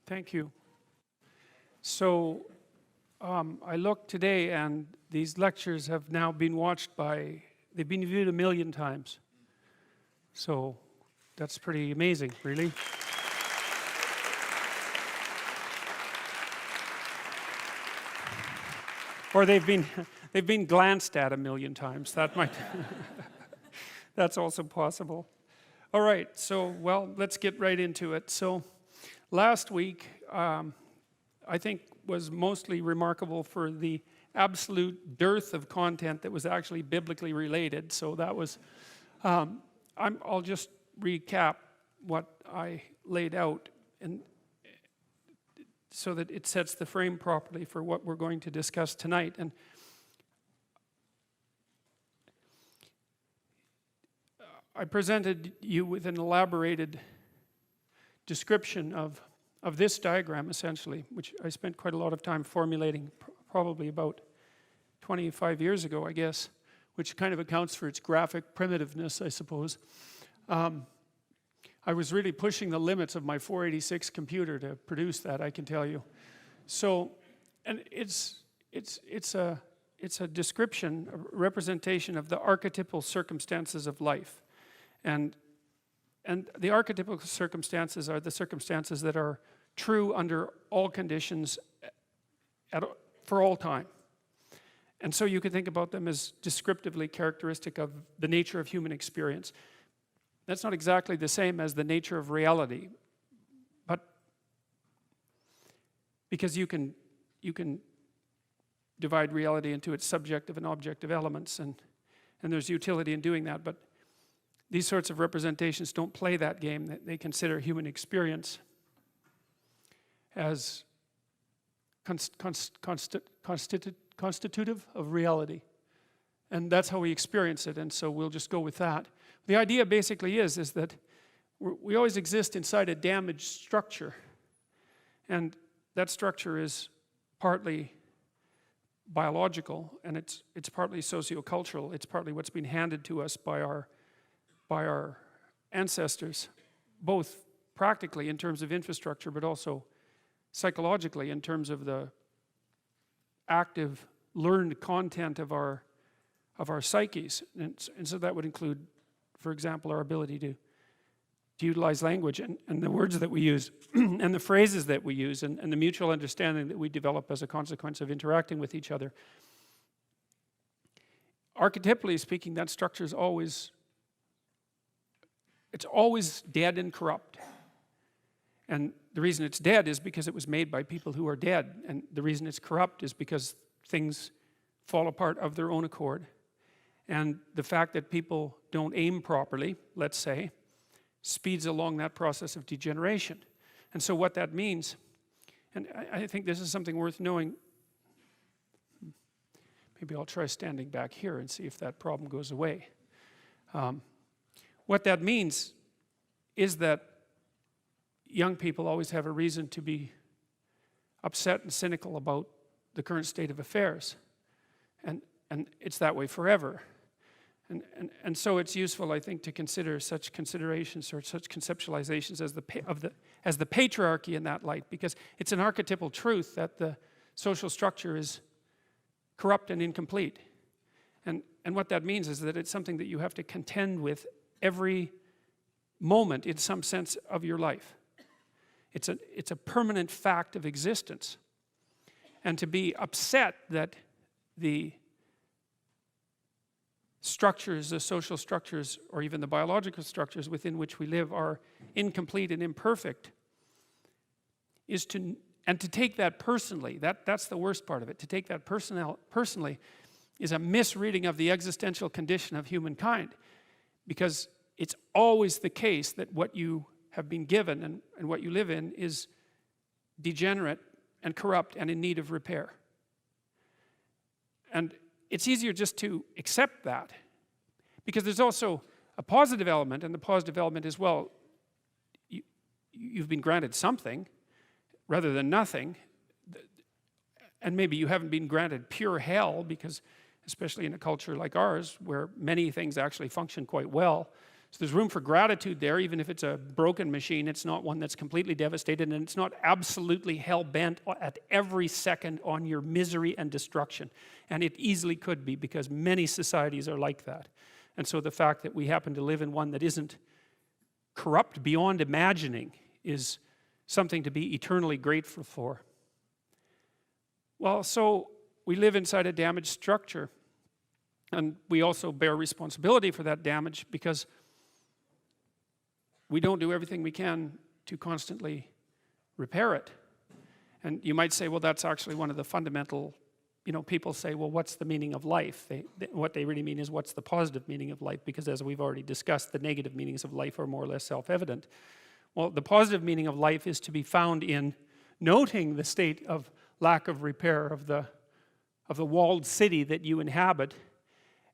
Thank you. So I looked today, and these lectures have now been they've been viewed 1 million times. So that's pretty amazing, really. Or they've been glanced at 1 million times. That might, that's also possible. All right, so, well, let's get right into it. So last week, I think was mostly remarkable for the absolute dearth of content that was actually biblically related. So that was, I'll just recap what I laid out, and so that it sets the frame properly for what we're going to discuss tonight. And I presented you with an elaborated description of this diagram, essentially, which I spent quite a lot of time formulating, probably about 25 years ago, I guess, which kind of accounts for its graphic primitiveness, I suppose. I was really pushing the limits of my 486 computer to produce that, I can tell you. So, and it's a description, a representation of the archetypal circumstances of life. And the archetypal circumstances are the circumstances that are true under all conditions for all time. And so you can think about them as descriptively characteristic of the nature of human experience. That's not exactly the same as the nature of reality, but because you can divide reality into its subjective and objective elements, and there's utility in doing that, but these sorts of representations don't play that game. They consider human experience as constitutive of reality. And that's how we experience it, and so we'll just go with that. The idea basically is that we always exist inside a damaged structure. And that structure is partly biological, and it's partly sociocultural. It's partly what's been handed to us by our ancestors, both practically in terms of infrastructure, but also psychologically in terms of the active learned content of our psyches. And so that would include, for example, our ability to utilize language and the words that we use and the phrases that we use and the mutual understanding that we develop as a consequence of interacting with each other. Archetypally speaking, that structure is always dead and corrupt. And the reason it's dead is because it was made by people who are dead. And the reason it's corrupt is because things fall apart of their own accord. And the fact that people don't aim properly, let's say, speeds along that process of degeneration. And so what that means, and I think this is something worth knowing. Maybe I'll try standing back here and see if that problem goes away. What that means is that young people always have a reason to be upset and cynical about the current state of affairs. And it's that way forever. And so it's useful, I think, to consider such considerations or such conceptualizations as the patriarchy in that light, because it's an archetypal truth that the social structure is corrupt and incomplete. And what that means is that it's something that you have to contend with every moment in some sense of your life. It's a permanent fact of existence. And to be upset that the structures, the social structures, or even the biological structures within which we live are incomplete and imperfect, to take that personally, that's the worst part of it. To take that personally is a misreading of the existential condition of humankind, because it's always the case that what you have been given and what you live in is degenerate and corrupt and in need of repair. And it's easier just to accept that, because there's also a positive element, and the positive element is, well, you've been granted something rather than nothing, and maybe you haven't been granted pure hell, because especially in a culture like ours where many things actually function quite well, So there's room for gratitude there, even if it's a broken machine. It's not one that's completely devastated, and it's not absolutely hell-bent at every second on your misery and destruction. And it easily could be, because many societies are like that. And so the fact that we happen to live in one that isn't corrupt beyond imagining is something to be eternally grateful for. Well, so we live inside a damaged structure, and we also bear responsibility for that damage, because we don't do everything we can to constantly repair it. And you might say, well, that's actually one of the fundamental, people say, well, what's the meaning of life? What they really mean is, what's the positive meaning of life? Because as we've already discussed, the negative meanings of life are more or less self-evident. Well, the positive meaning of life is to be found in noting the state of lack of repair of the walled city that you inhabit,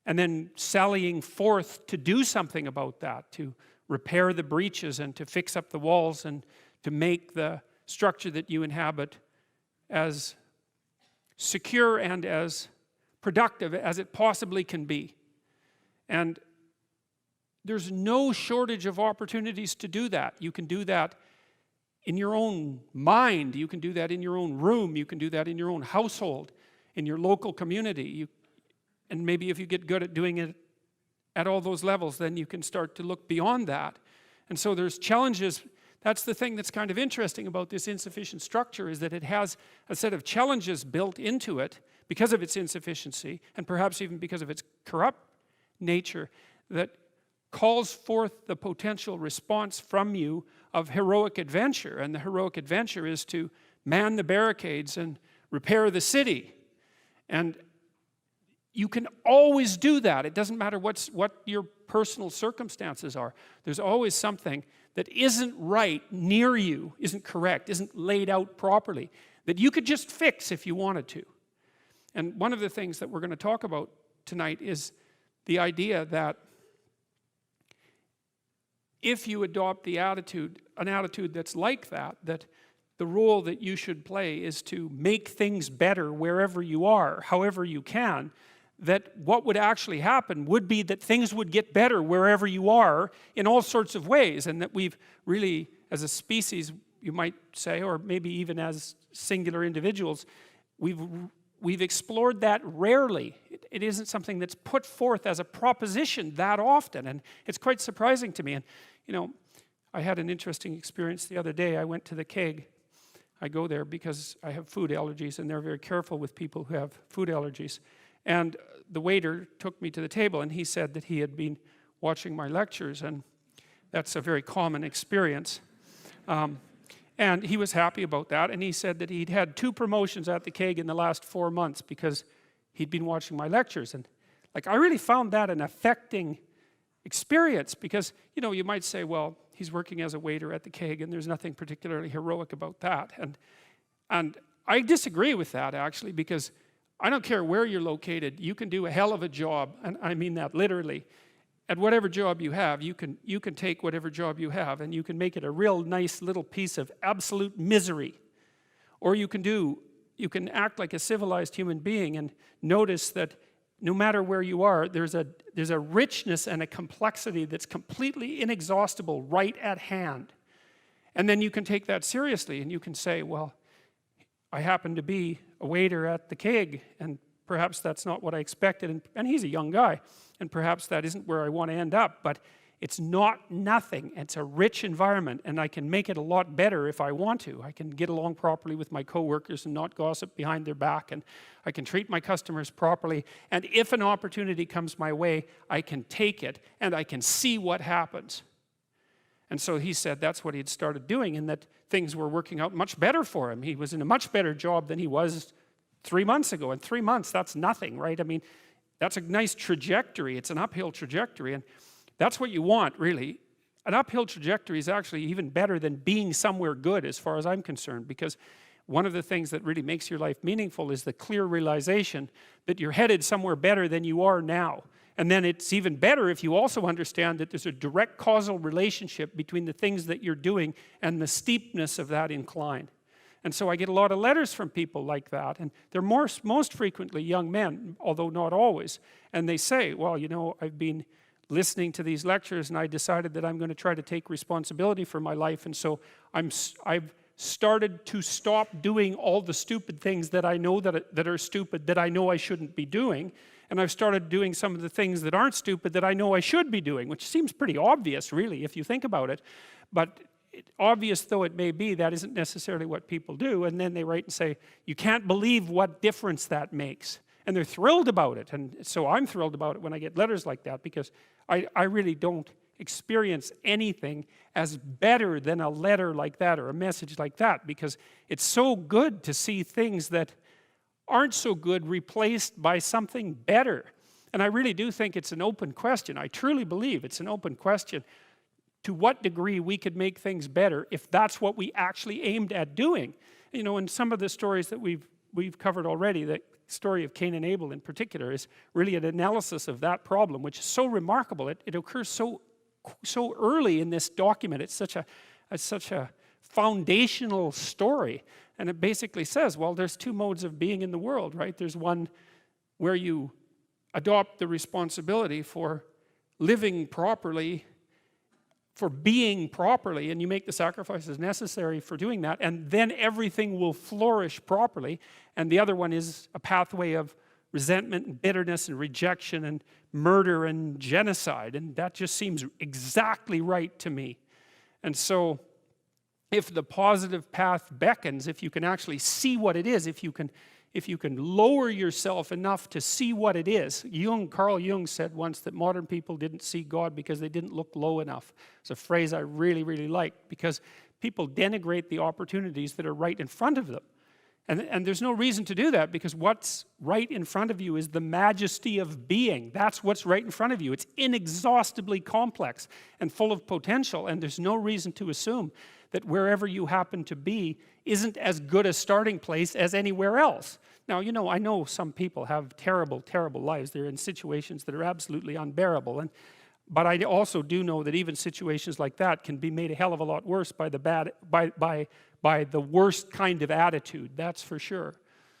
and then sallying forth to do something about that, to repair the breaches and to fix up the walls and to make the structure that you inhabit as secure and as productive as it possibly can be. And there's no shortage of opportunities to do that. You can do that in your own mind. You can do that in your own room. You can do that in your own household, in your local community. And maybe if you get good at doing it at all those levels, then you can start to look beyond that. And so there's challenges. That's the thing that's kind of interesting about this insufficient structure, is that it has a set of challenges built into it because of its insufficiency, and perhaps even because of its corrupt nature, that calls forth the potential response from you of heroic adventure. And the heroic adventure is to man the barricades and repair the city. And you can always do that. It doesn't matter what your personal circumstances are. There's always something that isn't right near you, isn't correct, isn't laid out properly, that you could just fix if you wanted to. And one of the things that we're going to talk about tonight is the idea that if you adopt an attitude that's like that the role that you should play is to make things better wherever you are, however you can, that what would actually happen would be that things would get better wherever you are in all sorts of ways, and that we've really, as a species, you might say, or maybe even as singular individuals, we've explored that rarely. It isn't something that's put forth as a proposition that often, and it's quite surprising to me. And I had an interesting experience the other day. I went to the keg. I go there because I have food allergies, and they're very careful with people who have food allergies. And the waiter took me to the table, and he said that he had been watching my lectures, and that's a very common experience. And he was happy about that, and he said that he'd had 2 promotions at the keg in the last 4 months because he'd been watching my lectures. And I really found that an affecting experience, because you might say, well, he's working as a waiter at the keg, and there's nothing particularly heroic about that. And I disagree with that, actually, because I don't care where you're located, you can do a hell of a job, and I mean that literally. At whatever job you have, you can take whatever job you have, and you can make it a real nice little piece of absolute misery. Or you can act like a civilized human being and notice that no matter where you are, there's a richness and a complexity that's completely inexhaustible right at hand. And then you can take that seriously, and you can say, well, I happen to be a waiter at the keg, and perhaps that's not what I expected, and he's a young guy, and perhaps that isn't where I want to end up, but it's not nothing. It's a rich environment, and I can make it a lot better if I want to. I can get along properly with my coworkers and not gossip behind their back, and I can treat my customers properly, and if an opportunity comes my way, I can take it, and I can see what happens. And so he said that's what he'd started doing, and that things were working out much better for him. He was in a much better job than he was 3 months ago. And 3 months, that's nothing, right? I mean, that's a nice trajectory. It's an uphill trajectory, and that's what you want, really. An uphill trajectory is actually even better than being somewhere good, as far as I'm concerned, because one of the things that really makes your life meaningful is the clear realization that you're headed somewhere better than you are now. And then it's even better if you also understand that there's a direct causal relationship between the things that you're doing and the steepness of that incline. And so I get a lot of letters from people like that, and they're most frequently young men, although not always. And they say, well, I've been listening to these lectures, and I decided that I'm going to try to take responsibility for my life. And so I've started to stop doing all the stupid things that I know that are stupid, that I know I shouldn't be doing. And I've started doing some of the things that aren't stupid that I know I should be doing, which seems pretty obvious, really, if you think about it. But obvious though it may be, that isn't necessarily what people do. And then they write and say, you can't believe what difference that makes. And they're thrilled about it. And so I'm thrilled about it when I get letters like that, because I really don't experience anything as better than a letter like that or a message like that, because it's so good to see things that aren't so good replaced by something better. And I really do think it's an open question. I truly believe it's an open question to what degree we could make things better if that's what we actually aimed at doing. You know, in some of the stories that we've covered already, the story of Cain and Abel in particular is really an analysis of that problem, which is so remarkable. It occurs so early in this document. It's such a foundational story. And it basically says, well, there's two modes of being in the world, right? There's one where you adopt the responsibility for living properly, for being properly, and you make the sacrifices necessary for doing that, and then everything will flourish properly. And the other one is a pathway of resentment and bitterness and rejection and murder and genocide, and that just seems exactly right to me. And so if the positive path beckons, if you can actually see what it is, if you can lower yourself enough to see what it is. Carl Jung said once that modern people didn't see God because they didn't look low enough. It's a phrase I really, really like, because people denigrate the opportunities that are right in front of them. And there's no reason to do that, because what's right in front of you is the majesty of being. That's what's right in front of you. It's inexhaustibly complex and full of potential, and there's no reason to assume that wherever you happen to be isn't as good a starting place as anywhere else. Now, you know, I know some people have terrible, terrible lives. They're in situations that are absolutely unbearable. But I also do know that even situations like that can be made a hell of a lot worse by the worst kind of attitude, that's for sure.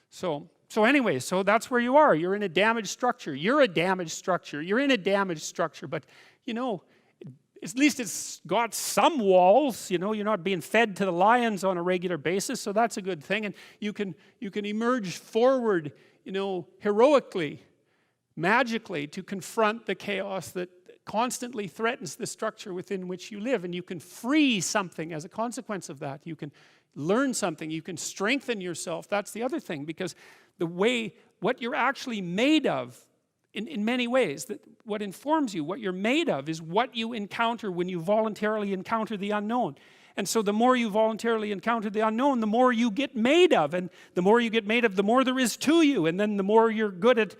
So anyway, so that's where you are. You're in a damaged structure. You're a damaged structure. You're in a damaged structure. But, you know, at least it's got some walls. You know, you're not being fed to the lions on a regular basis, so that's a good thing. And you can emerge forward, you know, heroically, magically, to confront the chaos that constantly threatens the structure within which you live. And you can free something as a consequence of that. You can learn something. You can strengthen yourself. That's the other thing, because what you're actually made of, in many ways, that what informs you, what you're made of, is what you encounter when you voluntarily encounter the unknown. And so the more you voluntarily encounter the unknown, the more you get made of. And the more you get made of, the more there is to you. And then the more you're good at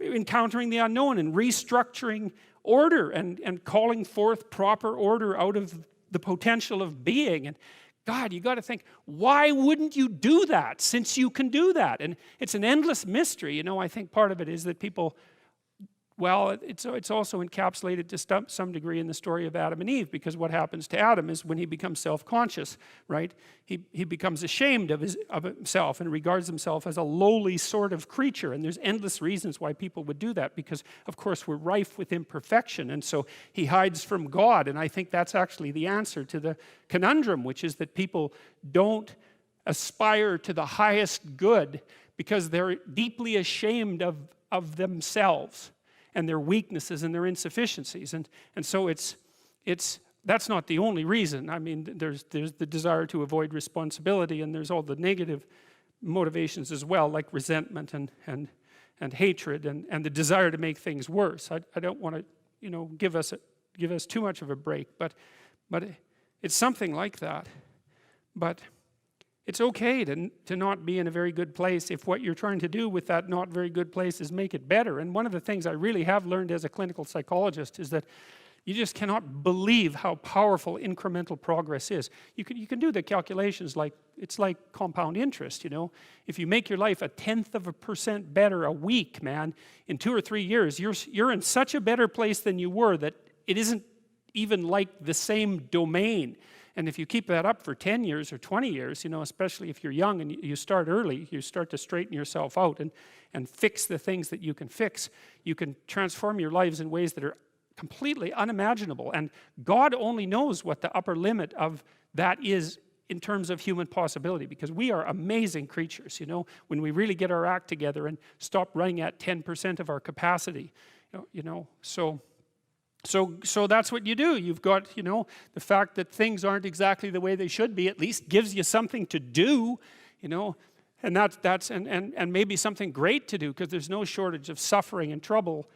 encountering the unknown and restructuring order and calling forth proper order out of the potential of being. And God, you got to think, why wouldn't you do that, since you can do that? And it's an endless mystery. You know, I think part of it is that people, well, it's also encapsulated to some degree in the story of Adam and Eve, because what happens to Adam is when he becomes self-conscious, right? He becomes ashamed of himself and regards himself as a lowly sort of creature. And there's endless reasons why people would do that, because, of course, we're rife with imperfection. And so he hides from God. And I think that's actually the answer to the conundrum, which is that people don't aspire to the highest good because they're deeply ashamed of themselves and their weaknesses and their insufficiencies. And so that's not the only reason. I mean, there's the desire to avoid responsibility, and there's all the negative motivations as well, like resentment and hatred and the desire to make things worse. I don't want to, you know, give us too much of a break, but it's something like that. But it's okay to not be in a very good place if what you're trying to do with that not very good place is make it better. And one of the things I really have learned as a clinical psychologist is that you just cannot believe how powerful incremental progress is. You can do the calculations like, it's like compound interest, you know. If you make your life 0.1% better a week, man, in 2 or 3 years, you're in such a better place than you were that it isn't even like the same domain. And if you keep that up for 10 years or 20 years, you know, especially if you're young and you start early, you start to straighten yourself out and fix the things that you can fix. You can transform your lives in ways that are completely unimaginable. And God only knows what the upper limit of that is in terms of human possibility, because we are amazing creatures, you know, when we really get our act together and stop running at 10% of our capacity, so that's what you do. You've got, you know, the fact that things aren't exactly the way they should be at least gives you something to do, you know, and that's maybe something great to do, because there's no shortage of suffering and trouble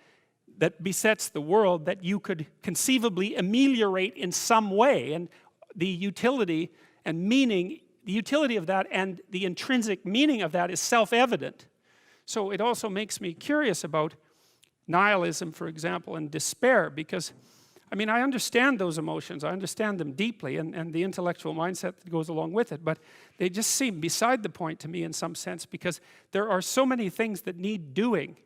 that besets the world that you could conceivably ameliorate in some way. And the utility and meaning, the utility of that and the intrinsic meaning of that is self-evident. So it also makes me curious about nihilism, for example, and despair, because, I mean, I understand those emotions, I understand them deeply, and the intellectual mindset that goes along with it, but they just seem beside the point to me in some sense, because there are so many things that need doing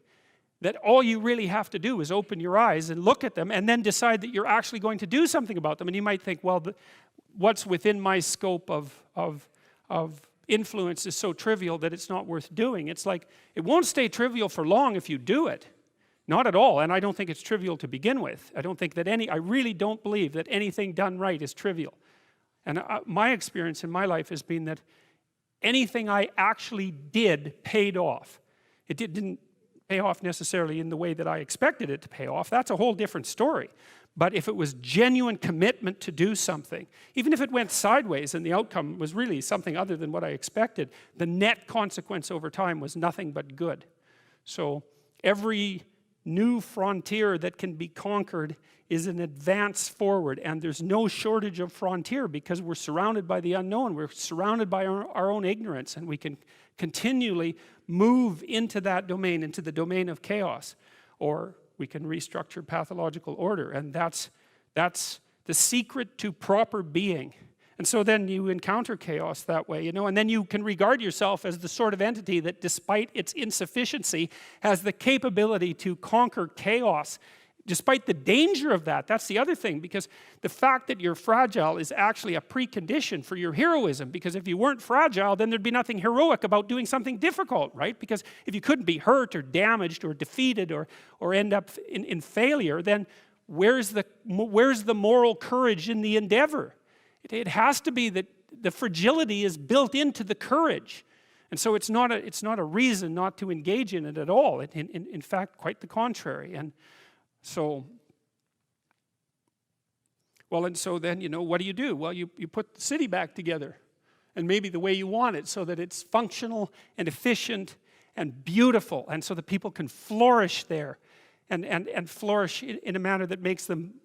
that all you really have to do is open your eyes and look at them and then decide that you're actually going to do something about them. And you might think, well, what's within my scope of influence is so trivial that it's not worth doing. It's like, it won't stay trivial for long if you do it. Not at all, and I don't think it's trivial to begin with. I really don't believe that anything done right is trivial. And my experience in my life has been that anything I actually did paid off. It didn't pay off necessarily in the way that I expected it to pay off. That's a whole different story. But if it was genuine commitment to do something, even if it went sideways and the outcome was really something other than what I expected, the net consequence over time was nothing but good. So every new frontier that can be conquered is an advance forward, and there's no shortage of frontier because we're surrounded by the unknown, we're surrounded by our own ignorance, and we can continually move into that domain, into the domain of chaos, or we can restructure pathological order, and that's the secret to proper being. And so then you encounter chaos that way, you know, and then you can regard yourself as the sort of entity that, despite its insufficiency, has the capability to conquer chaos, despite the danger of that. That's the other thing, because the fact that you're fragile is actually a precondition for your heroism, because if you weren't fragile, then there'd be nothing heroic about doing something difficult, right? Because if you couldn't be hurt or damaged or defeated or end up in failure, then where's the moral courage in the endeavor? It has to be that the fragility is built into the courage. And so it's not a reason not to engage in it at all. In fact, quite the contrary. And so then, you know, what do? Well, you put the city back together, and maybe the way you want it, so that it's functional and efficient and beautiful, and so that people can flourish there and flourish in a manner that makes them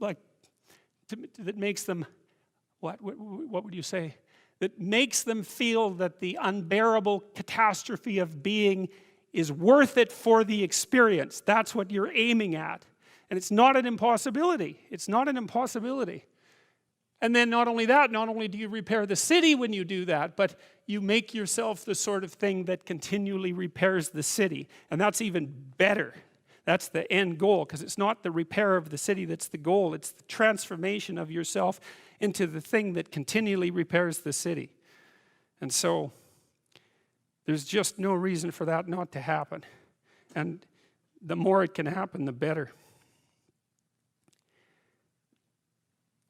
what would you say? That makes them feel that the unbearable catastrophe of being is worth it for the experience. That's what you're aiming at. And it's not an impossibility. It's not an impossibility. And then not only that, not only do you repair the city when you do that, but you make yourself the sort of thing that continually repairs the city. And that's even better. That's the end goal, because it's not the repair of the city that's the goal. It's the transformation of yourself into the thing that continually repairs the city. And so there's just no reason for that not to happen. And the more it can happen, the better.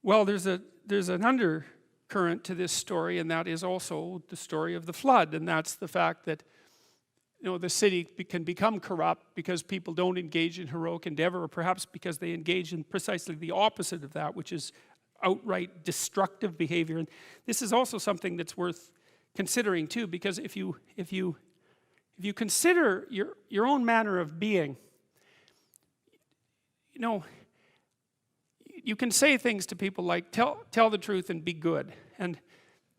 Well, there's an undercurrent to this story, and that is also the story of the flood. And that's the fact that, you know, the city can become corrupt because people don't engage in heroic endeavor, or perhaps because they engage in precisely the opposite of that, which is outright destructive behavior. And this is also something that's worth considering too, because if you consider your own manner of being, you know, you can say things to people like tell the truth and be good, and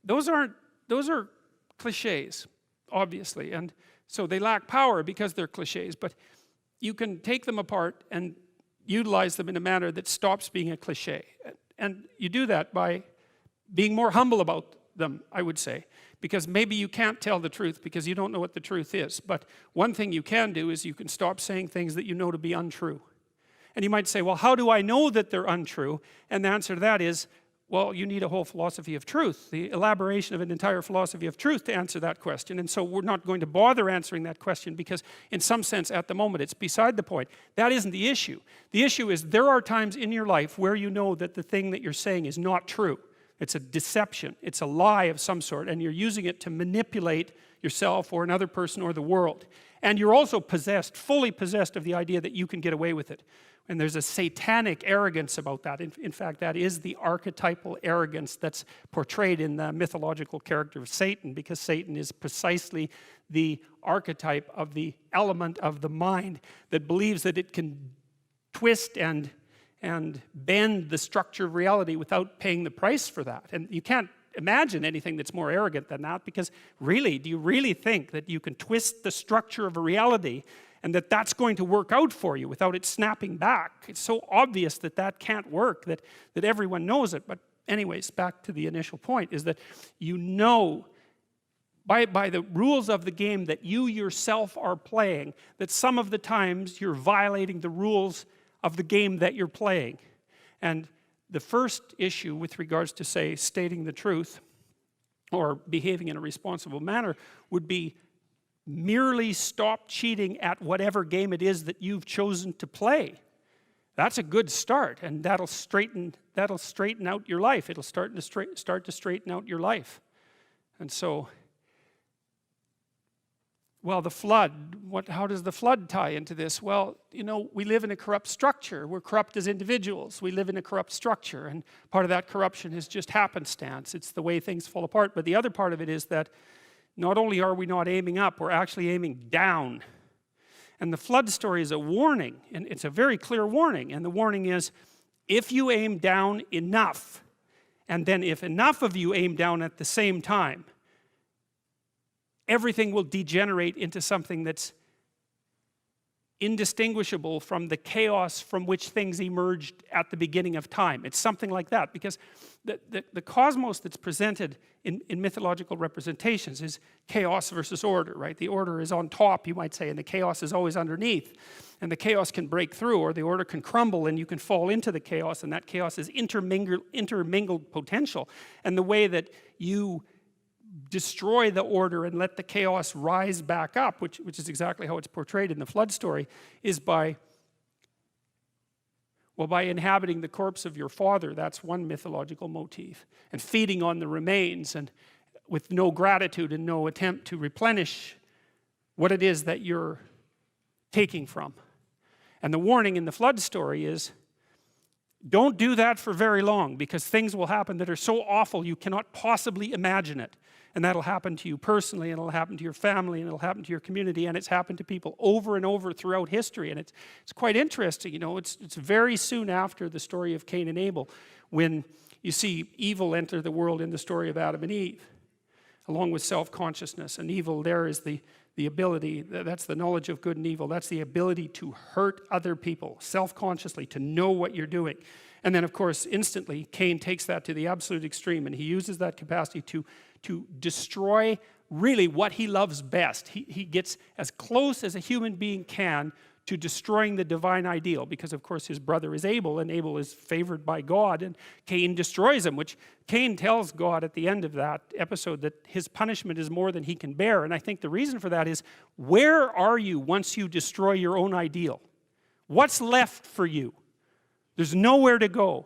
those are cliches, obviously, and so they lack power because they're cliches. But you can take them apart and utilize them in a manner that stops being a cliche. And you do that by being more humble about them, I would say. Because maybe you can't tell the truth because you don't know what the truth is. But one thing you can do is you can stop saying things that you know to be untrue. And you might say, well, how do I know that they're untrue? And the answer to that is, well, you need a whole philosophy of truth, the elaboration of an entire philosophy of truth to answer that question. And so we're not going to bother answering that question because in some sense at the moment it's beside the point. That isn't the issue. The issue is there are times in your life where you know that the thing that you're saying is not true. It's a deception. It's a lie of some sort, and you're using it to manipulate yourself or another person or the world. And you're also possessed, fully possessed of the idea that you can get away with it. And there's a satanic arrogance about that. In fact, that is the archetypal arrogance that's portrayed in the mythological character of Satan, because Satan is precisely the archetype of the element of the mind that believes that it can twist and bend the structure of reality without paying the price for that. And you can't imagine anything that's more arrogant than that, because really, do you really think that you can twist the structure of a reality and that that's going to work out for you without it snapping back? It's so obvious that that can't work, that everyone knows it. But anyways, back to the initial point, is that you know by the rules of the game that you yourself are playing, that some of the times you're violating the rules of the game that you're playing. And the first issue with regards to, say, stating the truth or behaving in a responsible manner would be merely stop cheating at whatever game it is that you've chosen to play. That's a good start, and that'll straighten out your life. It'll start to straighten out your life. And so, well, the flood, how does the flood tie into this? Well, you know, we live in a corrupt structure. We're corrupt as individuals. We live in a corrupt structure, and part of that corruption is just happenstance. It's the way things fall apart. But the other part of it is that not only are we not aiming up, we're actually aiming down. And the flood story is a warning, and it's a very clear warning. And the warning is, if you aim down enough, and then if enough of you aim down at the same time, everything will degenerate into something that's indistinguishable from the chaos from which things emerged at the beginning of time. It's something like that, because the cosmos that's presented in mythological representations is chaos versus order, right? The order is on top, you might say, and the chaos is always underneath. And the chaos can break through, or the order can crumble, and you can fall into the chaos, and that chaos is intermingled potential. And the way that you destroy the order and let the chaos rise back up, which is exactly how it's portrayed in the flood story, is by inhabiting the corpse of your father. That's one mythological motif. And feeding on the remains, and with no gratitude and no attempt to replenish what it is that you're taking from. And the warning in the flood story is, don't do that for very long, because things will happen that are so awful you cannot possibly imagine it. And that'll happen to you personally, and it'll happen to your family, and it'll happen to your community, and it's happened to people over and over throughout history. And it's quite interesting, you know, it's very soon after the story of Cain and Abel when you see evil enter the world in the story of Adam and Eve, along with self-consciousness. And evil there is the ability, that's the knowledge of good and evil, that's the ability to hurt other people self-consciously, to know what you're doing. And then, of course, instantly, Cain takes that to the absolute extreme, and he uses that capacity to destroy really what he loves best. He gets as close as a human being can to destroying the divine ideal, because, of course, his brother is Abel, and Abel is favored by God, and Cain destroys him, which Cain tells God at the end of that episode that his punishment is more than he can bear. And I think the reason for that is, where are you once you destroy your own ideal? What's left for you? There's nowhere to go.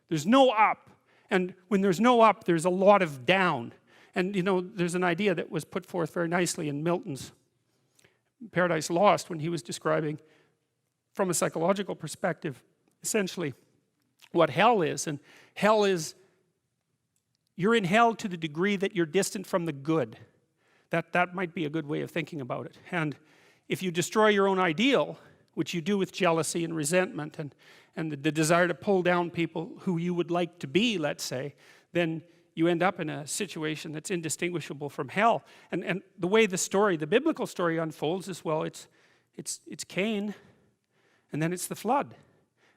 There's no up. And when there's no up, there's a lot of down. And, you know, there's an idea that was put forth very nicely in Milton's Paradise Lost, when he was describing, from a psychological perspective, essentially what hell is. And hell is, you're in hell to the degree that you're distant from the good. That might be a good way of thinking about it. And if you destroy your own ideal, which you do with jealousy and resentment and the desire to pull down people who you would like to be, let's say, then you end up in a situation that's indistinguishable from hell. And the way the biblical story unfolds is, well, it's Cain, and then it's the flood.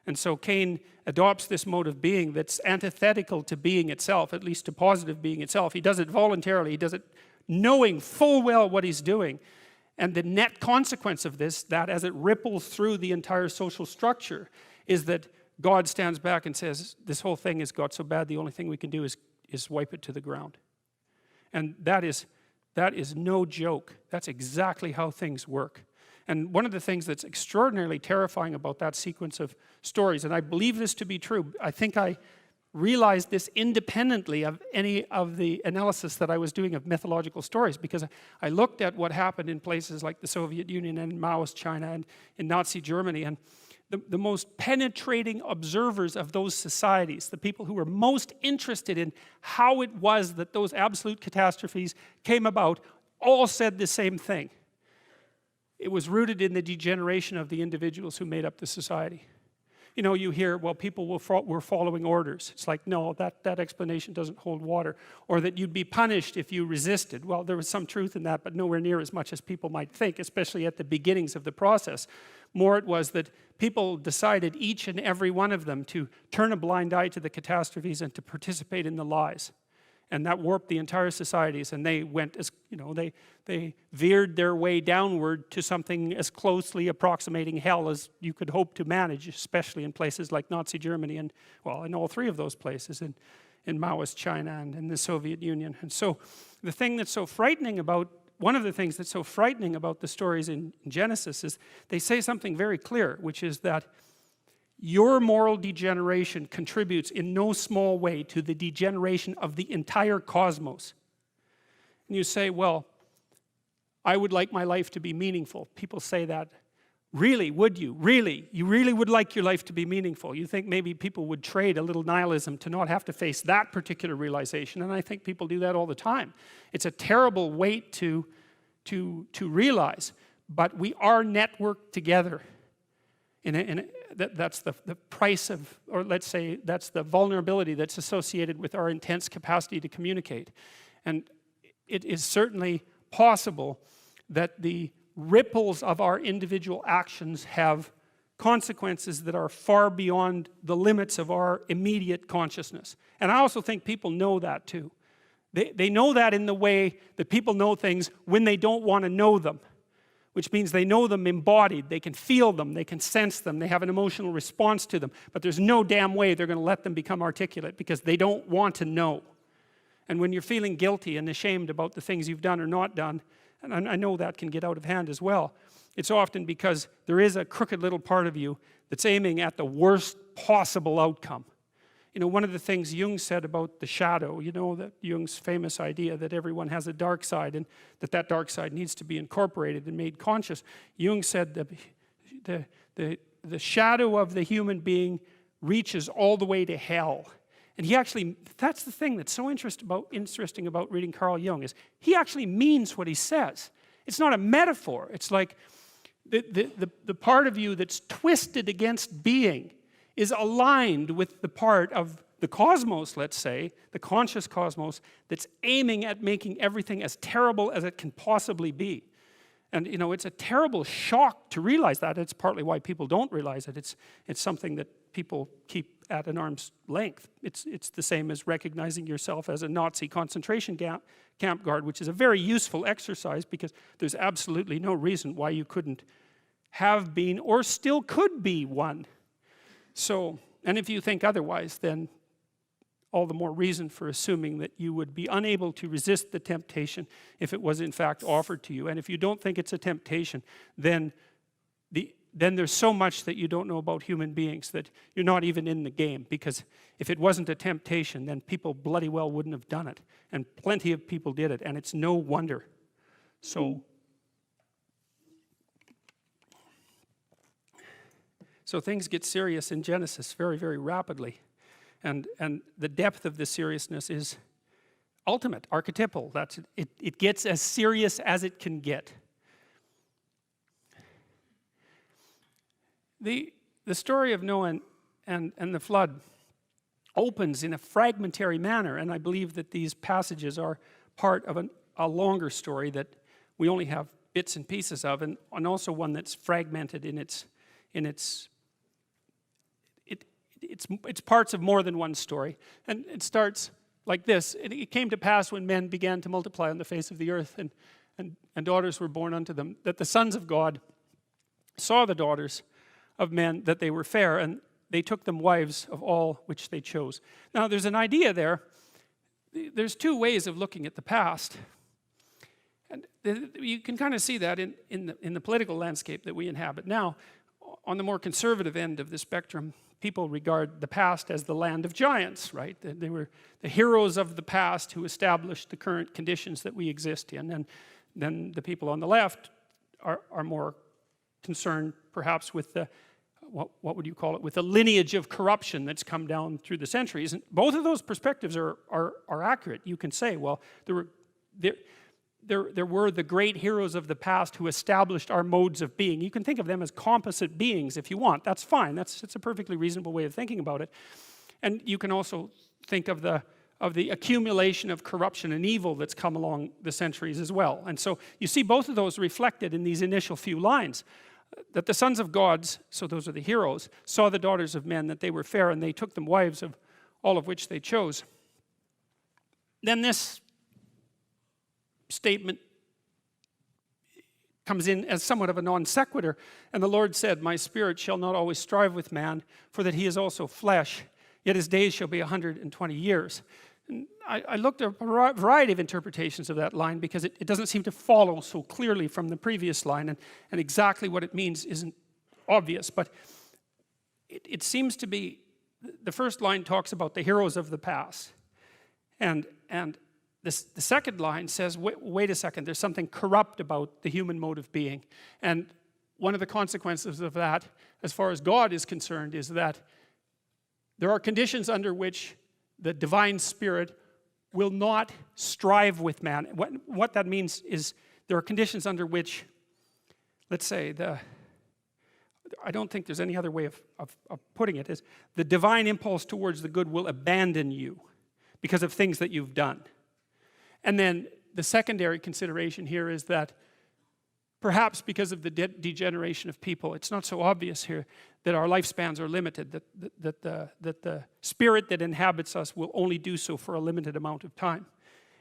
And so Cain adopts this mode of being that's antithetical to being itself, at least to positive being itself. He does it voluntarily. He does it knowing full well what he's doing. And the net consequence of this, that as it ripples through the entire social structure, is that God stands back and says, this whole thing has got so bad, the only thing we can do is wipe it to the ground. And that is no joke. That's exactly how things work. And one of the things that's extraordinarily terrifying about that sequence of stories, and I believe this to be true, I think I realized this independently of any of the analysis that I was doing of mythological stories, because I looked at what happened in places like the Soviet Union and Maoist China and in Nazi Germany, and the most penetrating observers of those societies, the people who were most interested in how it was that those absolute catastrophes came about, all said the same thing. It was rooted in the degeneration of the individuals who made up the society. You know, you hear, well, people were following orders. It's like, no, that explanation doesn't hold water. Or that you'd be punished if you resisted. Well, there was some truth in that, but nowhere near as much as people might think, especially at the beginnings of the process. More it was that people decided, each and every one of them, to turn a blind eye to the catastrophes and to participate in the lies. And that warped the entire societies, and they went as, you know, they veered their way downward to something as closely approximating hell as you could hope to manage, especially in places like Nazi Germany and, well, in all three of those places, in Maoist China and in the Soviet Union. And so the thing that's so frightening about, one of the things that's so frightening about the stories in Genesis is they say something very clear, which is that your moral degeneration contributes in no small way to the degeneration of the entire cosmos. And you say, well, I would like my life to be meaningful. People say that. Really, would you? Really? You really would like your life to be meaningful? You think maybe people would trade a little nihilism to not have to face that particular realization, and I think people do that all the time. It's a terrible weight to realize, but we are networked together. That's the price of, or let's say, that's the vulnerability that's associated with our intense capacity to communicate. And it is certainly possible that the ripples of our individual actions have consequences that are far beyond the limits of our immediate consciousness. And I also think people know that too. They know that in the way that people know things when they don't want to know them, which means they know them embodied, they can feel them, they can sense them, they have an emotional response to them, but there's no damn way they're going to let them become articulate because they don't want to know. And when you're feeling guilty and ashamed about the things you've done or not done, and I know that can get out of hand as well, it's often because there is a crooked little part of you that's aiming at the worst possible outcome. You know, one of the things Jung said about the shadow, you know, that Jung's famous idea that everyone has a dark side and that dark side needs to be incorporated and made conscious. Jung said that the shadow of the human being reaches all the way to hell. And he actually, that's the thing that's so interesting about reading Carl Jung, is he actually means what he says. It's not a metaphor. It's like the part of you that's twisted against being is aligned with the part of the cosmos, let's say, the conscious cosmos, that's aiming at making everything as terrible as it can possibly be. And, you know, it's a terrible shock to realize that. It's partly why people don't realize it. It's something that people keep at an arm's length. It's the same as recognizing yourself as a Nazi concentration camp guard, which is a very useful exercise because there's absolutely no reason why you couldn't have been or still could be one. So, and if you think otherwise, then all the more reason for assuming that you would be unable to resist the temptation if it was in fact offered to you. And if you don't think it's a temptation, then there's so much that you don't know about human beings that you're not even in the game. Because if it wasn't a temptation, then people bloody well wouldn't have done it. And plenty of people did it, and it's no wonder. So things get serious in Genesis very, very rapidly. And the depth of the seriousness is ultimate, archetypal. That's it gets as serious as it can get. The story of Noah and the flood opens in a fragmentary manner, and I believe that these passages are part of a longer story that we only have bits and pieces of, and also one that's fragmented in its parts of more than one story. And it starts like this. It came to pass when men began to multiply on the face of the earth, and daughters were born unto them, that the sons of God saw the daughters of men, that they were fair, and they took them wives of all which they chose. Now, there's an idea there. There's two ways of looking at the past. And you can kind of see that in the political landscape that we inhabit. Now, on the more conservative end of the spectrum, people regard the past as the land of giants, right? They were the heroes of the past who established the current conditions that we exist in. And then the people on the left are more concerned perhaps with the, what would you call it, with the lineage of corruption that's come down through the centuries. And both of those perspectives are accurate. You can say, well, there were the great heroes of the past who established our modes of being. You can think of them as composite beings if you want. That's fine. It's a perfectly reasonable way of thinking about it. And you can also think of the accumulation of corruption and evil that's come along the centuries as well. And so you see both of those reflected in these initial few lines. That the sons of gods, so those are the heroes, saw the daughters of men, that they were fair, and they took them wives of all of which they chose. Then this statement comes in as somewhat of a non sequitur. And the Lord said, my spirit shall not always strive with man, for that he is also flesh, yet his days shall be 120 years. And I looked at a variety of interpretations of that line because it doesn't seem to follow so clearly from the previous line, and exactly what it means isn't obvious, but it seems to be, the first line talks about the heroes of the past, and the second line says, wait a second, there's something corrupt about the human mode of being. And one of the consequences of that, as far as God is concerned, is that there are conditions under which the divine spirit will not strive with man. What that means is there are conditions under which, let's say, I don't think there's any other way of putting it, is the divine impulse towards the good will abandon you because of things that you've done. And then the secondary consideration here is that perhaps because of the degeneration of people, it's not so obvious here that our lifespans are limited, that the spirit that inhabits us will only do so for a limited amount of time.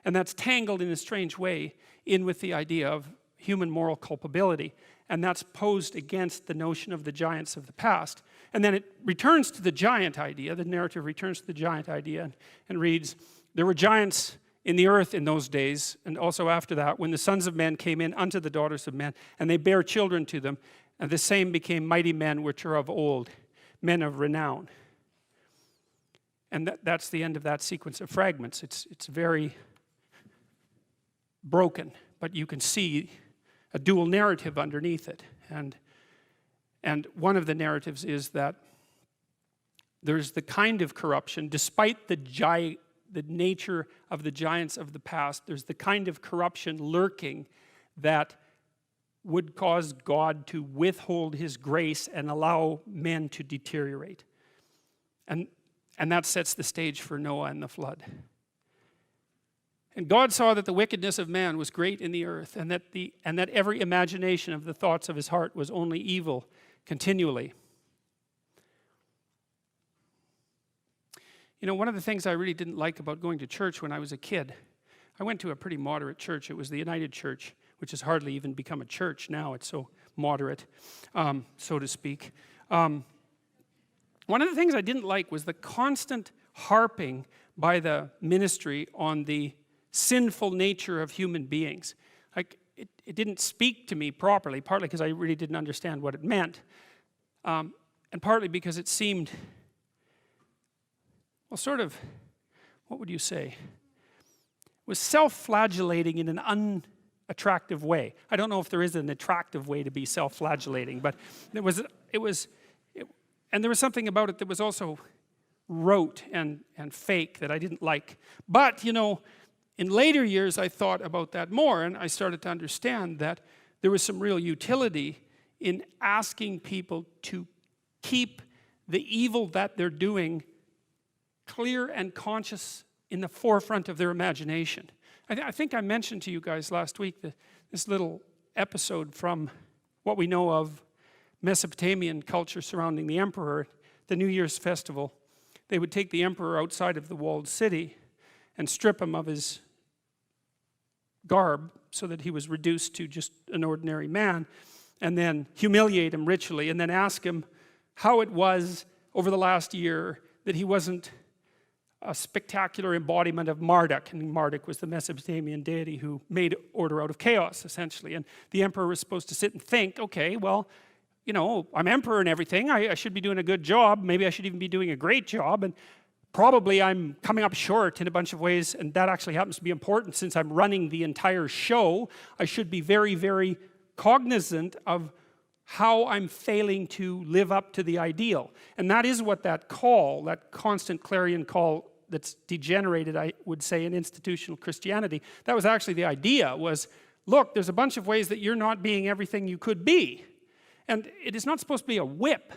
And that's tangled in a strange way in with the idea of human moral culpability. And that's posed against the notion of the giants of the past. And then it returns to the giant idea, the narrative returns to the giant idea and reads, there were giants in the earth in those days, and also after that, when the sons of men came in unto the daughters of men, and they bare children to them, and the same became mighty men which are of old, men of renown. And that's the end of that sequence of fragments. It's very broken, but you can see a dual narrative underneath it. And one of the narratives is that there's the kind of corruption, despite the nature of the giants of the past, there's the kind of corruption lurking that would cause God to withhold his grace and allow men to deteriorate. And that sets the stage for Noah and the flood. And God saw that the wickedness of man was great in the earth, and that every imagination of the thoughts of his heart was only evil continually. You know, one of the things I really didn't like about going to church when I was a kid, I went to a pretty moderate church. It was the United Church, which has hardly even become a church now. It's so moderate, so to speak. One of the things I didn't like was the constant harping by the ministry on the sinful nature of human beings. Like, it didn't speak to me properly, partly because I really didn't understand what it meant, and partly because it seemed, well, sort of, what would you say, was self-flagellating in an unattractive way. I don't know if there is an attractive way to be self-flagellating, but and there was something about it that was also rote and fake that I didn't like. But, you know, in later years I thought about that more, and I started to understand that there was some real utility in asking people to keep the evil that they're doing clear and conscious in the forefront of their imagination. I think I mentioned to you guys last week this little episode from what we know of Mesopotamian culture surrounding the emperor. The New Year's festival, they would take the emperor outside of the walled city and strip him of his garb so that he was reduced to just an ordinary man, and then humiliate him ritually, and then ask him how it was over the last year that he wasn't a spectacular embodiment of Marduk, and Marduk was the Mesopotamian deity who made order out of chaos, essentially. And the emperor was supposed to sit and think, okay, well, you know, I'm emperor and everything, I should be doing a good job, maybe I should even be doing a great job, and probably I'm coming up short in a bunch of ways, and that actually happens to be important since I'm running the entire show. I should be very, very cognizant of how I'm failing to live up to the ideal. And that is what that call, that constant clarion call that's degenerated, I would say, in institutional Christianity, that was actually the idea, was, look, there's a bunch of ways that you're not being everything you could be. And it is not supposed to be a whip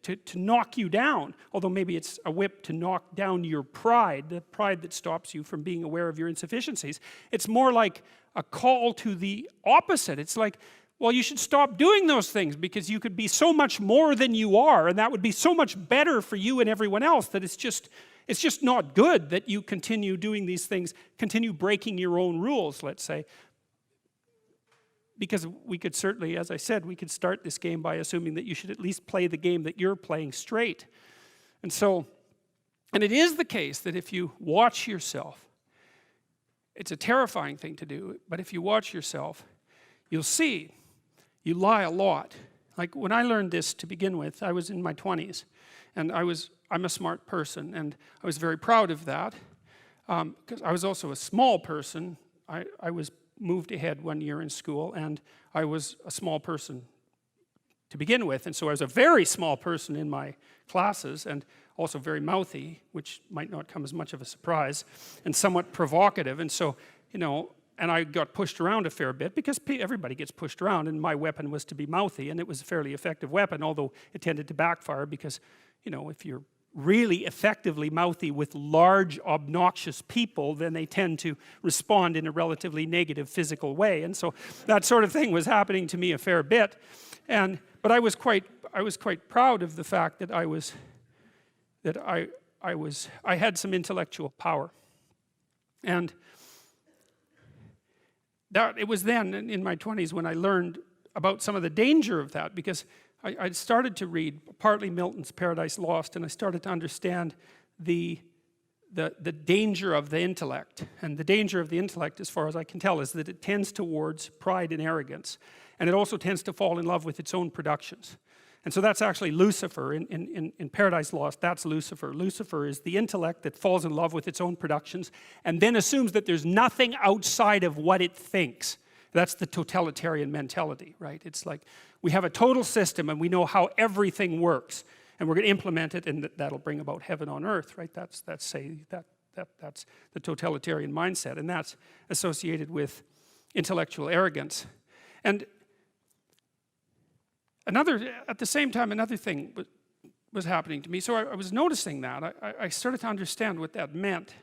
to knock you down, although maybe it's a whip to knock down your pride, the pride that stops you from being aware of your insufficiencies. It's more like a call to the opposite. It's like, well, you should stop doing those things because you could be so much more than you are, and that would be so much better for you and everyone else that it's just not good that you continue doing these things, continue breaking your own rules, let's say. Because we could certainly, as I said, we could start this game by assuming that you should at least play the game that you're playing straight. And so, and it is the case that if you watch yourself, it's a terrifying thing to do, but if you watch yourself, you'll see you lie a lot. Like when I learned this to begin with, I was in my 20s, and I'm a smart person, and I was very proud of that, because I was also a small person. I was moved ahead one year in school, and I was a small person to begin with, and so I was a very small person in my classes, and also very mouthy, which might not come as much of a surprise, and somewhat provocative, and so, you know, and I got pushed around a fair bit, because everybody gets pushed around, and my weapon was to be mouthy, and it was a fairly effective weapon, although it tended to backfire, because, you know, if you're really effectively mouthy with large, obnoxious people, then they tend to respond in a relatively negative physical way, and so that sort of thing was happening to me a fair bit, but I was quite proud of the fact that I had some intellectual power, and that it was then in my 20s when I learned about some of the danger of that, because I started to read partly Milton's Paradise Lost, and I started to understand the danger of the intellect. And the danger of the intellect, as far as I can tell, is that it tends towards pride and arrogance, and it also tends to fall in love with its own productions. And so that's actually Lucifer. In Paradise Lost, that's Lucifer. Lucifer is the intellect that falls in love with its own productions and then assumes that there's nothing outside of what it thinks. That's the totalitarian mentality, right? It's like we have a total system and we know how everything works, and we're going to implement it, and that'll bring about heaven on earth, right? That's the totalitarian mindset, and that's associated with intellectual arrogance. And at the same time, another thing was happening to me. So I was noticing that. I started to understand what that meant.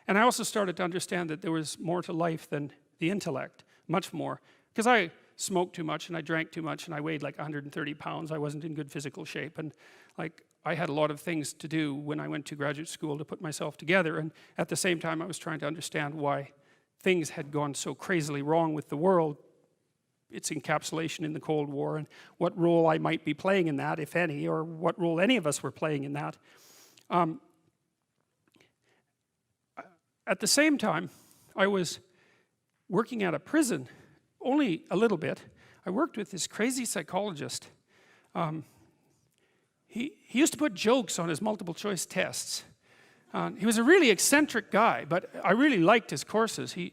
And I also started to understand that there was more to life than the intellect, much more. Because I smoked too much, and I drank too much, and I weighed like 130 pounds. I wasn't in good physical shape. And like I had a lot of things to do when I went to graduate school to put myself together. And at the same time, I was trying to understand why things had gone so crazily wrong with the world, its encapsulation in the Cold War, and what role I might be playing in that, if any, or what role any of us were playing in that. At the same time, I was working at a prison, only a little bit. I worked with this crazy psychologist. He used to put jokes on his multiple choice tests. He was a really eccentric guy, but I really liked his courses. He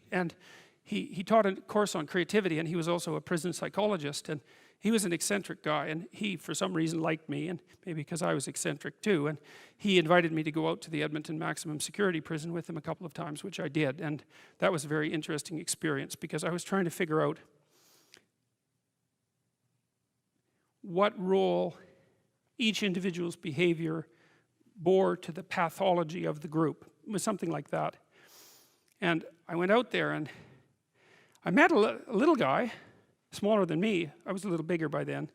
taught a course on creativity, and he was also a prison psychologist, and he was an eccentric guy, and he, for some reason, liked me, and maybe because I was eccentric too, and he invited me to go out to the Edmonton Maximum Security Prison with him a couple of times, which I did, and that was a very interesting experience, because I was trying to figure out what role each individual's behavior bore to the pathology of the group. It was something like that. And I went out there, and I met a little guy, smaller than me. I was a little bigger by then.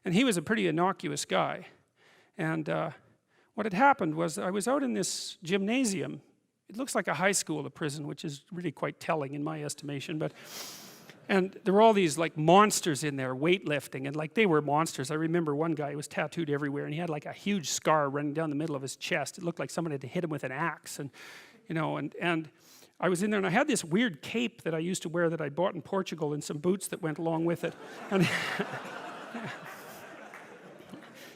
And he was a pretty innocuous guy. And what had happened was I was out in this gymnasium. It looks like a high school, a prison, which is really quite telling in my estimation. But And there were all these like monsters in there weightlifting, and like they were monsters. I remember one guy who was tattooed everywhere, and he had like a huge scar running down the middle of his chest. It looked like someone had hit him with an axe, and and I was in there, and I had this weird cape that I used to wear that I bought in Portugal, and some boots that went along with it. And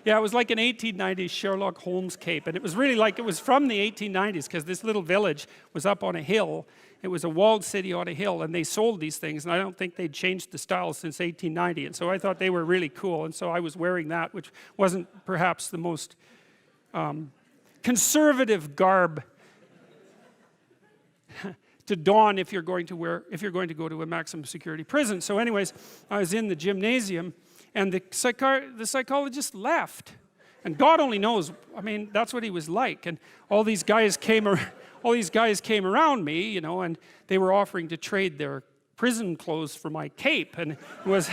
yeah, it was like an 1890s Sherlock Holmes cape, and it was really like it was from the 1890s, because this little village was up on a hill. It was a walled city on a hill, and they sold these things, and I don't think they'd changed the style since 1890, and so I thought they were really cool, and so I was wearing that, which wasn't perhaps the most conservative garb to don if you're going to go to a maximum security prison. So anyways, I was in the gymnasium, and the psychologist left, and God only knows. I mean, that's what he was like. And all these guys came around me, and they were offering to trade their prison clothes for my cape, and it was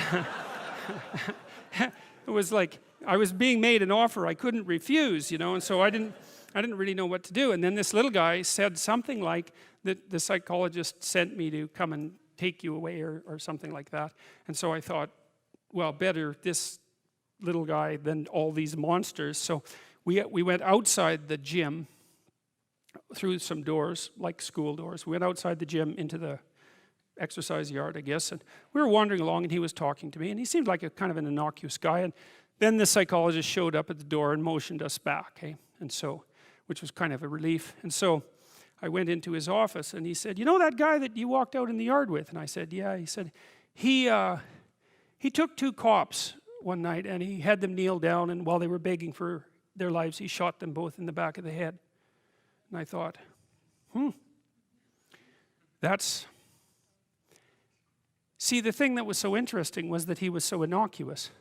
it was like I was being made an offer I couldn't refuse, and so I didn't really know what to do. And then this little guy said something like that the psychologist sent me to come and take you away, or something like that. And so I thought, well, better this little guy than all these monsters. So we went outside the gym through some doors, like school doors. We went outside the gym into the exercise yard, I guess, and we were wandering along, and he was talking to me, and he seemed like a kind of an innocuous guy. And then the psychologist showed up at the door and motioned us back, and so, which was kind of a relief. And so I went into his office, and he said, "You know that guy that you walked out in the yard with?" And I said, "Yeah." He said, he took 2 cops one night, and he had them kneel down, and while they were begging for their lives, he shot them both in the back of the head. And I thought, see, the thing that was so interesting was that he was so innocuous,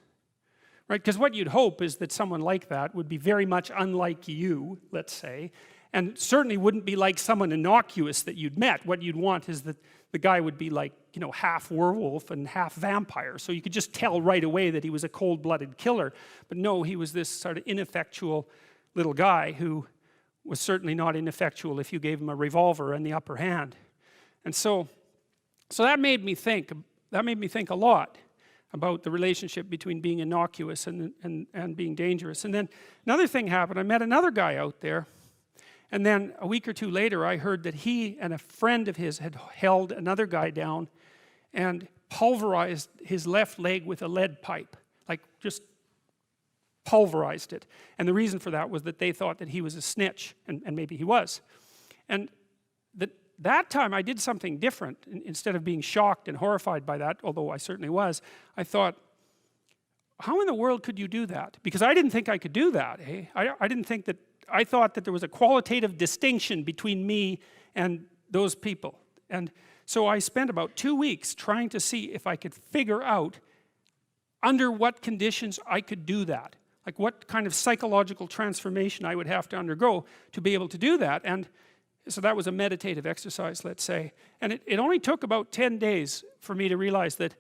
right? Because what you'd hope is that someone like that would be very much unlike you, let's say, and certainly wouldn't be like someone innocuous that you'd met. What you'd want is that the guy would be like, half werewolf and half vampire, so you could just tell right away that he was a cold-blooded killer. But no, he was this sort of ineffectual little guy who was certainly not ineffectual if you gave him a revolver and the upper hand. And so that made me think a lot about the relationship between being innocuous and being dangerous. And then another thing happened. I met another guy out there, and then a week or two later I heard that he and a friend of his had held another guy down and pulverized his left leg with a lead pipe, like just pulverized it. And the reason for that was that they thought that he was a snitch, and maybe he was. And that time I did something different. Instead of being shocked and horrified by that, although I certainly was, I thought, how in the world could you do that? Because I didn't think I could do that. I thought that there was a qualitative distinction between me and those people. And so I spent about 2 weeks trying to see if I could figure out under what conditions I could do that. Like what kind of psychological transformation I would have to undergo to be able to do that. And so that was a meditative exercise, let's say. And it only took about 10 days for me to realize that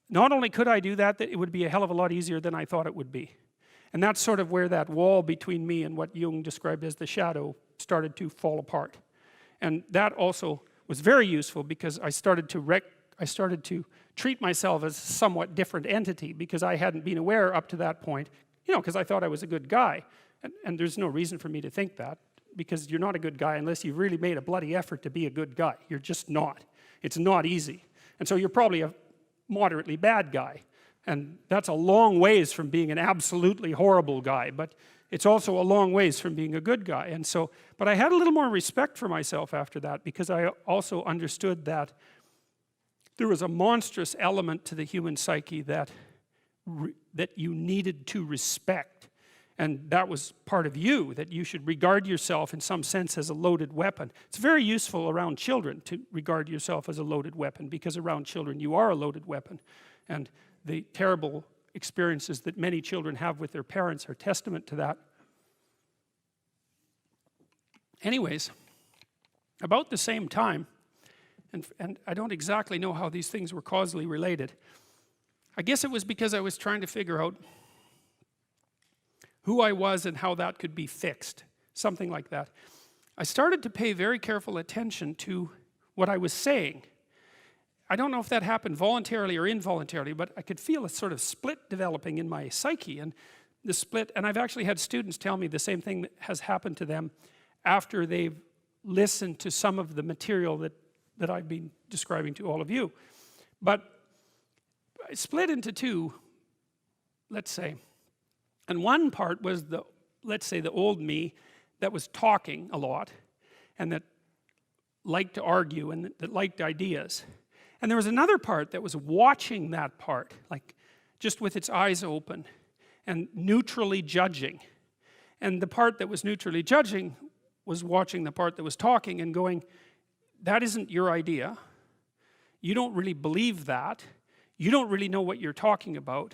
not only could I do that, that it would be a hell of a lot easier than I thought it would be. And that's sort of where that wall between me and what Jung described as the shadow started to fall apart. And that also was very useful, because I started to treat myself as a somewhat different entity, because I hadn't been aware up to that point, because I thought I was a good guy. And there's no reason for me to think that, because you're not a good guy unless you've really made a bloody effort to be a good guy. You're just not. It's not easy. And so you're probably a moderately bad guy. And that's a long ways from being an absolutely horrible guy, but it's also a long ways from being a good guy. And so, but I had a little more respect for myself after that, because I also understood that there was a monstrous element to the human psyche that you needed to respect. And that was part of you, that you should regard yourself in some sense as a loaded weapon. It's very useful around children to regard yourself as a loaded weapon, because around children you are a loaded weapon. And the terrible experiences that many children have with their parents are testament to that. Anyways, about the same time, and I don't exactly know how these things were causally related. I guess it was because I was trying to figure out who I was and how that could be fixed, something like that. I started to pay very careful attention to what I was saying. I don't know if that happened voluntarily or involuntarily, but I could feel a sort of split developing in my psyche. And the split, and I've actually had students tell me the same thing that has happened to them after they've listened to some of the material that I've been describing to all of you. But I split into two, let's say. And one part was let's say the old me that was talking a lot and that liked to argue and that liked ideas. And there was another part that was watching that part, like just with its eyes open and neutrally judging. And the part that was neutrally judging was watching the part that was talking and going, that isn't your idea. You don't really believe that. You don't really know what you're talking about.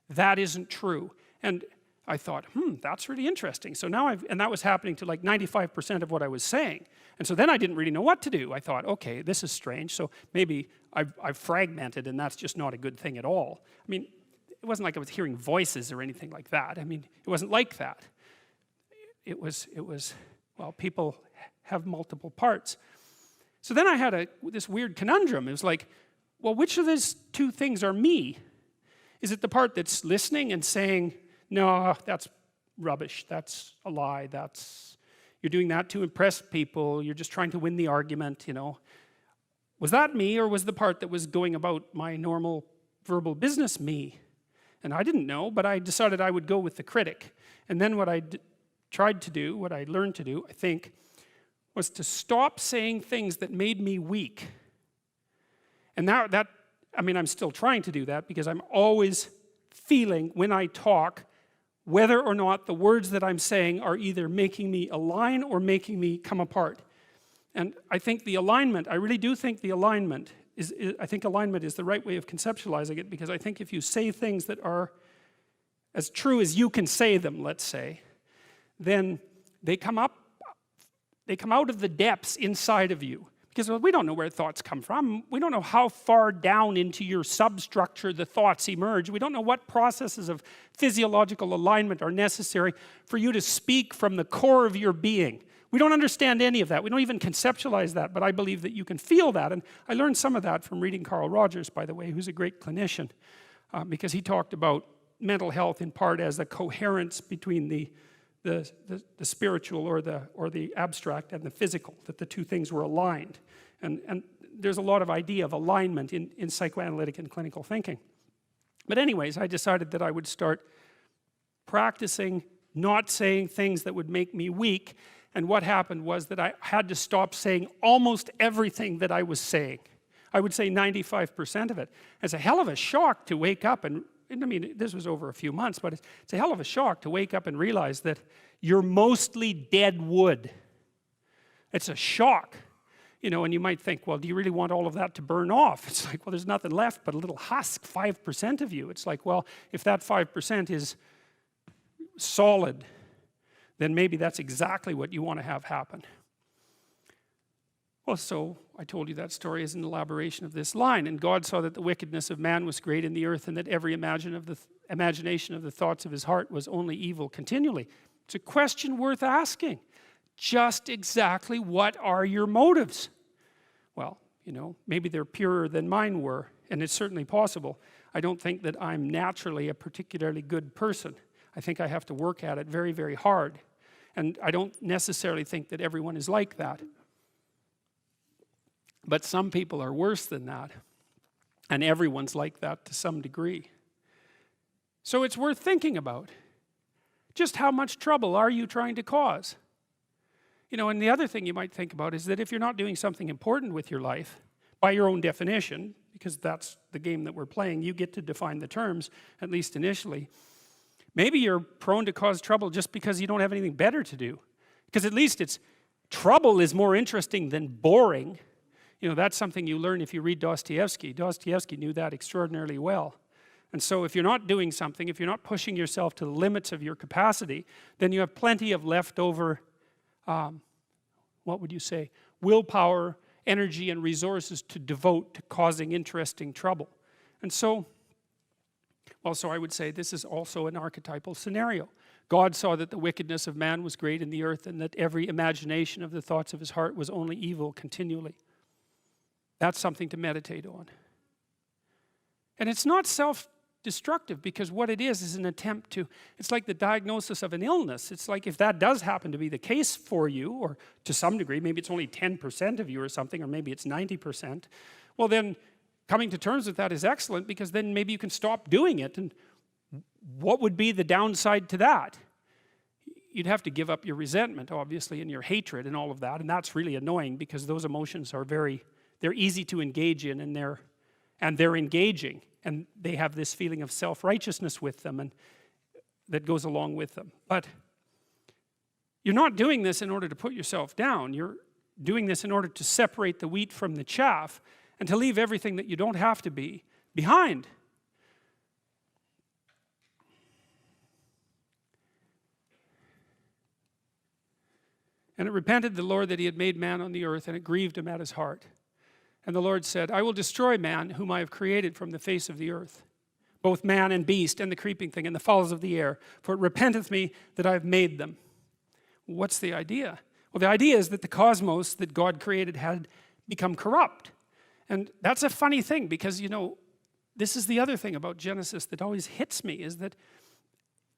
That isn't true. And I thought, that's really interesting. So now and that was happening to like 95% of what I was saying. And so then I didn't really know what to do. I thought, okay, this is strange. So maybe I've fragmented and that's just not a good thing at all. I mean, it wasn't like I was hearing voices or anything like that. I mean, it wasn't like that. It was well, people have multiple parts. So then I had this weird conundrum. It was like, well, which of these two things are me? Is it the part that's listening and saying, no, that's rubbish, that's a lie, you're doing that to impress people, you're just trying to win the argument, you know. Was that me, or was the part that was going about my normal verbal business me? And I didn't know, but I decided I would go with the critic. And then what I tried to do, what I learned to do, I think, was to stop saying things that made me weak. And that I mean, I'm still trying to do that because I'm always feeling when I talk whether or not the words that I'm saying are either making me align or making me come apart. And I think the alignment, I really do think the alignment I think alignment is the right way of conceptualizing it, because I think if you say things that are as true as you can say them, let's say, then they come out of the depths inside of you. Because we don't know where thoughts come from. We don't know how far down into your substructure the thoughts emerge. We don't know what processes of physiological alignment are necessary for you to speak from the core of your being. We don't understand any of that. We don't even conceptualize that, but I believe that you can feel that. And I learned some of that from reading Carl Rogers, by the way, who's a great clinician, because he talked about mental health in part as the coherence between the spiritual or the abstract and the physical, that the two things were aligned. And there's a lot of idea of alignment in psychoanalytic and clinical thinking. But anyways, I decided that I would start practicing not saying things that would make me weak. And what happened was that I had to stop saying almost everything that I was saying. I would say 95% of it. It's a hell of a shock to wake up and I mean, this was over a few months, but it's a hell of a shock to wake up and realize that you're mostly dead wood. It's a shock. You know, and you might think, well, do you really want all of that to burn off? It's like, well, there's nothing left but a little husk, 5% of you. It's like, well, if that 5% is solid, then maybe that's exactly what you want to have happen. Well, so I told you that story is an elaboration of this line. And God saw that the wickedness of man was great in the earth, and that every imagination of the thoughts of his heart was only evil continually. It's a question worth asking. Just exactly what are your motives? Well, you know, maybe they're purer than mine were, and it's certainly possible. I don't think that I'm naturally a particularly good person. I think I have to work at it very, very hard. And I don't necessarily think that everyone is like that. But some people are worse than that. And everyone's like that to some degree. So it's worth thinking about. Just how much trouble are you trying to cause? You know, and the other thing you might think about is that if you're not doing something important with your life, by your own definition, because that's the game that we're playing, you get to define the terms, at least initially, maybe you're prone to cause trouble just because you don't have anything better to do. Because at least trouble is more interesting than boring. You know, that's something you learn if you read Dostoevsky. Dostoevsky knew that extraordinarily well. And so if you're not doing something, if you're not pushing yourself to the limits of your capacity, then you have plenty of leftover, what would you say, willpower, energy, and resources to devote to causing interesting trouble. And so, well, so I would say this is also an archetypal scenario. God saw that the wickedness of man was great in the earth, and that every imagination of the thoughts of his heart was only evil continually. That's something to meditate on. And it's not self-destructive, because what it is an attempt to, it's like the diagnosis of an illness. It's like if that does happen to be the case for you, or to some degree, maybe it's only 10% of you or something, or maybe it's 90%, well then coming to terms with that is excellent, because then maybe you can stop doing it. And what would be the downside to that? You'd have to give up your resentment, obviously, and your hatred and all of that, and that's really annoying, because those emotions are they're easy to engage in, and they're engaging, and they have this feeling of self-righteousness with them, and that goes along with them. But you're not doing this in order to put yourself down. You're doing this in order to separate the wheat from the chaff, and to leave everything that you don't have to be behind. And it repented the Lord that he had made man on the earth, and it grieved him at his heart. And the Lord said, I will destroy man, whom I have created from the face of the earth, both man and beast, and the creeping thing, and the fowls of the air, for it repenteth me that I have made them. What's the idea? Well, the idea is that the cosmos that God created had become corrupt. And that's a funny thing, because, you know, this is the other thing about Genesis that always hits me, is that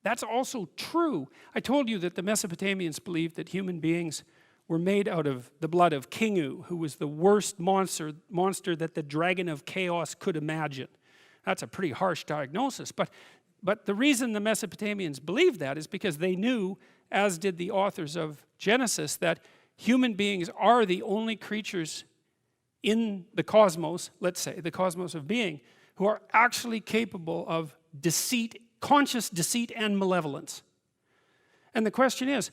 that's also true. I told you that the Mesopotamians believed that human beings were made out of the blood of Kingu, who was the worst monster that the dragon of chaos could imagine. That's a pretty harsh diagnosis. But the reason the Mesopotamians believed that is because they knew, as did the authors of Genesis, that human beings are the only creatures in the cosmos, let's say, the cosmos of being, who are actually capable of deceit, conscious deceit and malevolence. And the question is,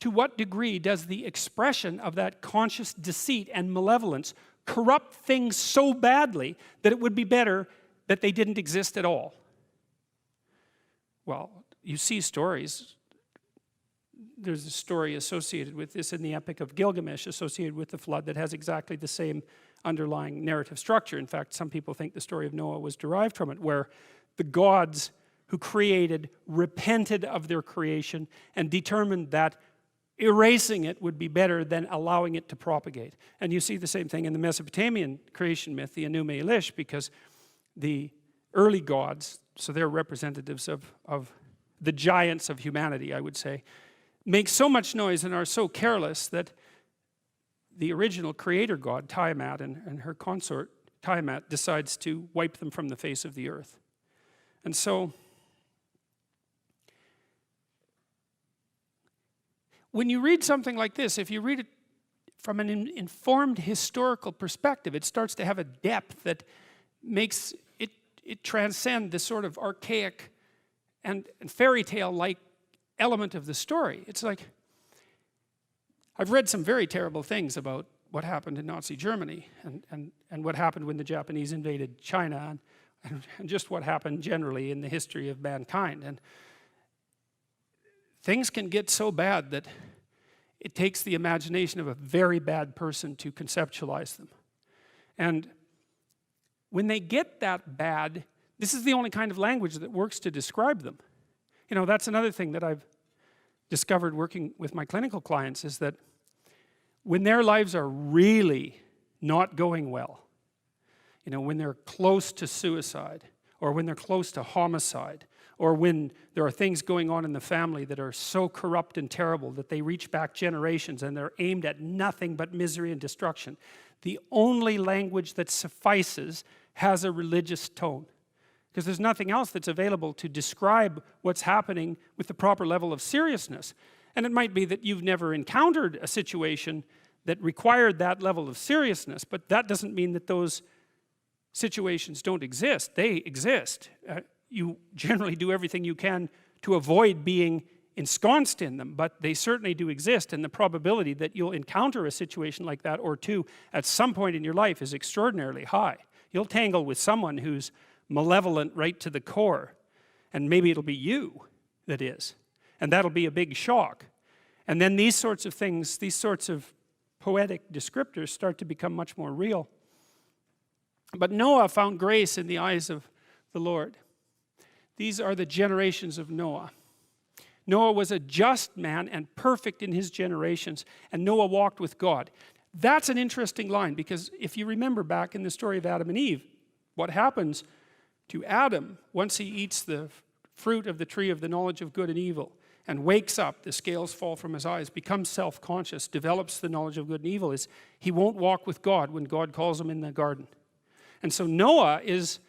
to what degree does the expression of that conscious deceit and malevolence corrupt things so badly that it would be better that they didn't exist at all? Well, you see stories. There's a story associated with this in the Epic of Gilgamesh, associated with the flood, that has exactly the same underlying narrative structure. In fact, some people think the story of Noah was derived from it, where the gods who created repented of their creation and determined that erasing it would be better than allowing it to propagate. And you see the same thing in the Mesopotamian creation myth, the Enuma Elish, because the early gods, so they're representatives of the giants of humanity, I would say, make so much noise and are so careless that the original creator god, Tiamat, and her consort, Tiamat, decides to wipe them from the face of the earth. And so, when you read something like this, if you read it from an informed historical perspective, it starts to have a depth that makes it transcend this sort of archaic and fairy tale-like element of the story. It's like, I've read some very terrible things about what happened in Nazi Germany, and what happened when the Japanese invaded China, and just what happened generally in the history of mankind. And things can get so bad that it takes the imagination of a very bad person to conceptualize them. And when they get that bad, this is the only kind of language that works to describe them. You know, that's another thing that I've discovered working with my clinical clients, is that when their lives are really not going well, you know, when they're close to suicide, or when they're close to homicide, or when there are things going on in the family that are so corrupt and terrible that they reach back generations and they're aimed at nothing but misery and destruction, the only language that suffices has a religious tone. Because there's nothing else that's available to describe what's happening with the proper level of seriousness. And it might be that you've never encountered a situation that required that level of seriousness, but that doesn't mean that those situations don't exist. They exist. You generally do everything you can to avoid being ensconced in them, but they certainly do exist, and the probability that you'll encounter a situation like that or two at some point in your life is extraordinarily high. You'll tangle with someone who's malevolent right to the core, and maybe it'll be you that is, and that'll be a big shock. And then these sorts of things, these sorts of poetic descriptors start to become much more real. But Noah found grace in the eyes of the Lord. These are the generations of Noah. Noah was a just man and perfect in his generations, and Noah walked with God. That's an interesting line, because if you remember back in the story of Adam and Eve, what happens to Adam, once he eats the fruit of the tree of the knowledge of good and evil, and wakes up, the scales fall from his eyes, becomes self-conscious, develops the knowledge of good and evil, is he won't walk with God when God calls him in the garden. And so Noah is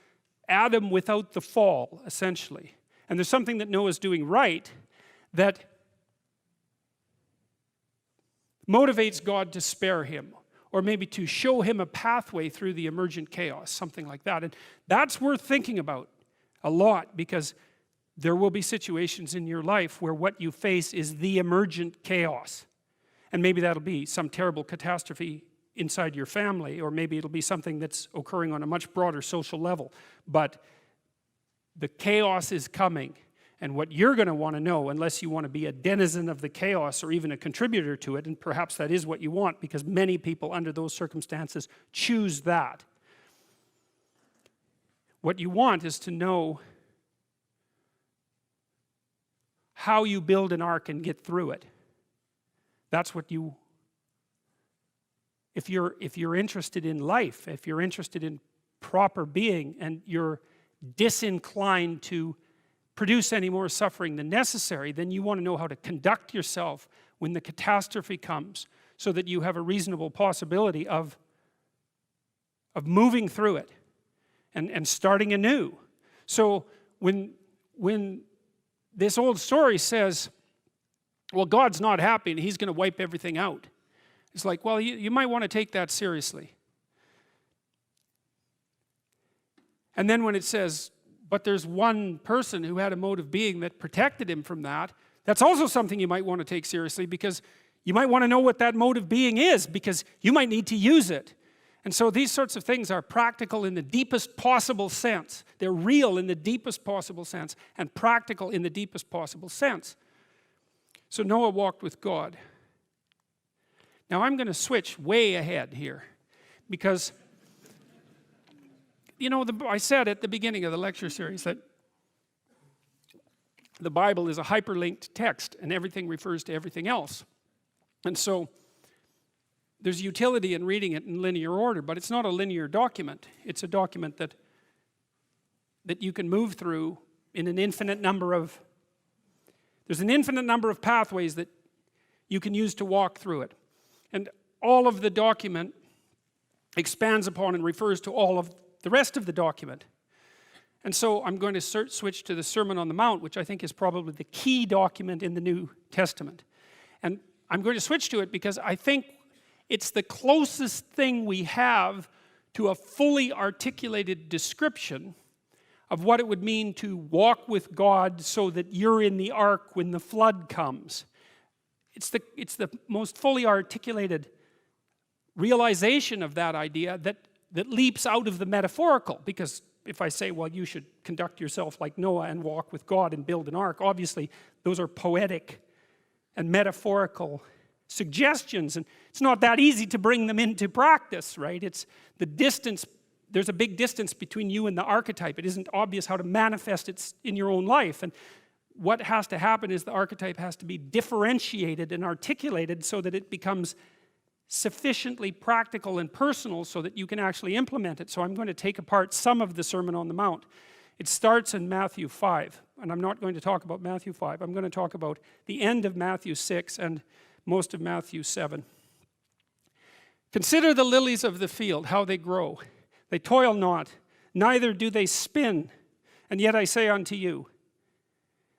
Adam without the fall, essentially. And there's something that Noah's doing right that motivates God to spare him, or maybe to show him a pathway through the emergent chaos, something like that. And that's worth thinking about a lot, because there will be situations in your life where what you face is the emergent chaos. And maybe that'll be some terrible catastrophe inside your family, or maybe it'll be something that's occurring on a much broader social level. But the chaos is coming, and what you're going to want to know, unless you want to be a denizen of the chaos or even a contributor to it, and perhaps that is what you want, because many people under those circumstances choose that. What you want is to know how you build an ark and get through it. That's what you, if you're interested in life, if you're interested in proper being, and you're disinclined to produce any more suffering than necessary, then you want to know how to conduct yourself when the catastrophe comes, so that you have a reasonable possibility of moving through it and starting anew. So when this old story says, well, God's not happy and he's going to wipe everything out, it's like, well, you might want to take that seriously. And then when it says, but there's one person who had a mode of being that protected him from that, that's also something you might want to take seriously, because you might want to know what that mode of being is, because you might need to use it. And so these sorts of things are practical in the deepest possible sense. They're real in the deepest possible sense, and practical in the deepest possible sense. So Noah walked with God. Now I'm going to switch way ahead here, because you know, I said at the beginning of the lecture series that the Bible is a hyperlinked text, and everything refers to everything else. And so there's utility in reading it in linear order, but it's not a linear document. It's a document that you can move through in an infinite number of, there's an infinite number of pathways that you can use to walk through it. And all of the document expands upon and refers to all of the rest of the document. And so I'm going to switch to the Sermon on the Mount, which I think is probably the key document in the New Testament. And I'm going to switch to it because I think it's the closest thing we have to a fully articulated description of what it would mean to walk with God so that you're in the ark when the flood comes. It's the most fully articulated realization of that idea that leaps out of the metaphorical. Because if I say, well, you should conduct yourself like Noah and walk with God and build an ark, obviously those are poetic and metaphorical suggestions, and it's not that easy to bring them into practice, right? It's the distance, there's a big distance between you and the archetype. It isn't obvious how to manifest it in your own life, and what has to happen is the archetype has to be differentiated and articulated so that it becomes sufficiently practical and personal so that you can actually implement it. So I'm going to take apart some of the Sermon on the Mount. It starts in Matthew 5, and I'm not going to talk about Matthew 5. I'm going to talk about the end of Matthew 6 and most of Matthew 7. Consider the lilies of the field, how they grow. They toil not, neither do they spin. And yet I say unto you,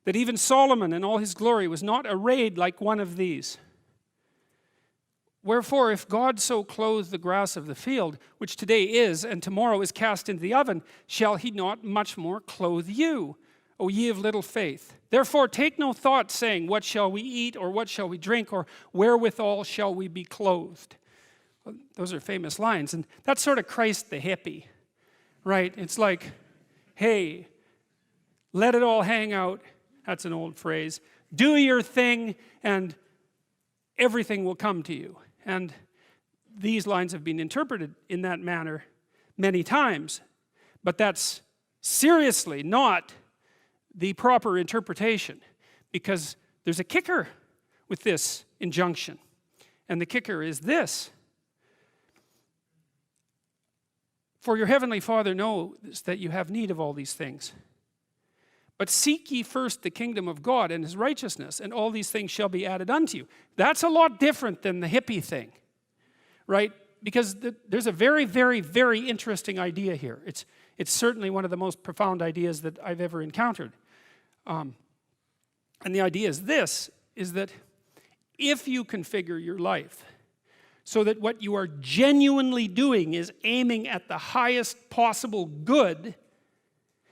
that even Solomon in all his glory was not arrayed like one of these. Wherefore, if God so clothe the grass of the field, which today is, and tomorrow is cast into the oven, shall he not much more clothe you, O ye of little faith? Therefore take no thought, saying, what shall we eat, or what shall we drink, or wherewithal shall we be clothed? Well, those are famous lines, and that's sort of Christ the hippie, right? It's like, hey, let it all hang out. That's an old phrase. Do your thing, and everything will come to you. And these lines have been interpreted in that manner many times, but that's seriously not the proper interpretation, because there's a kicker with this injunction, and the kicker is this. For your heavenly Father knows that you have need of all these things. But seek ye first the kingdom of God and his righteousness, and all these things shall be added unto you. That's a lot different than the hippie thing, right? Because there's a very, very, very interesting idea here. It's certainly one of the most profound ideas that I've ever encountered. And the idea is this, is that if you configure your life so that what you are genuinely doing is aiming at the highest possible good,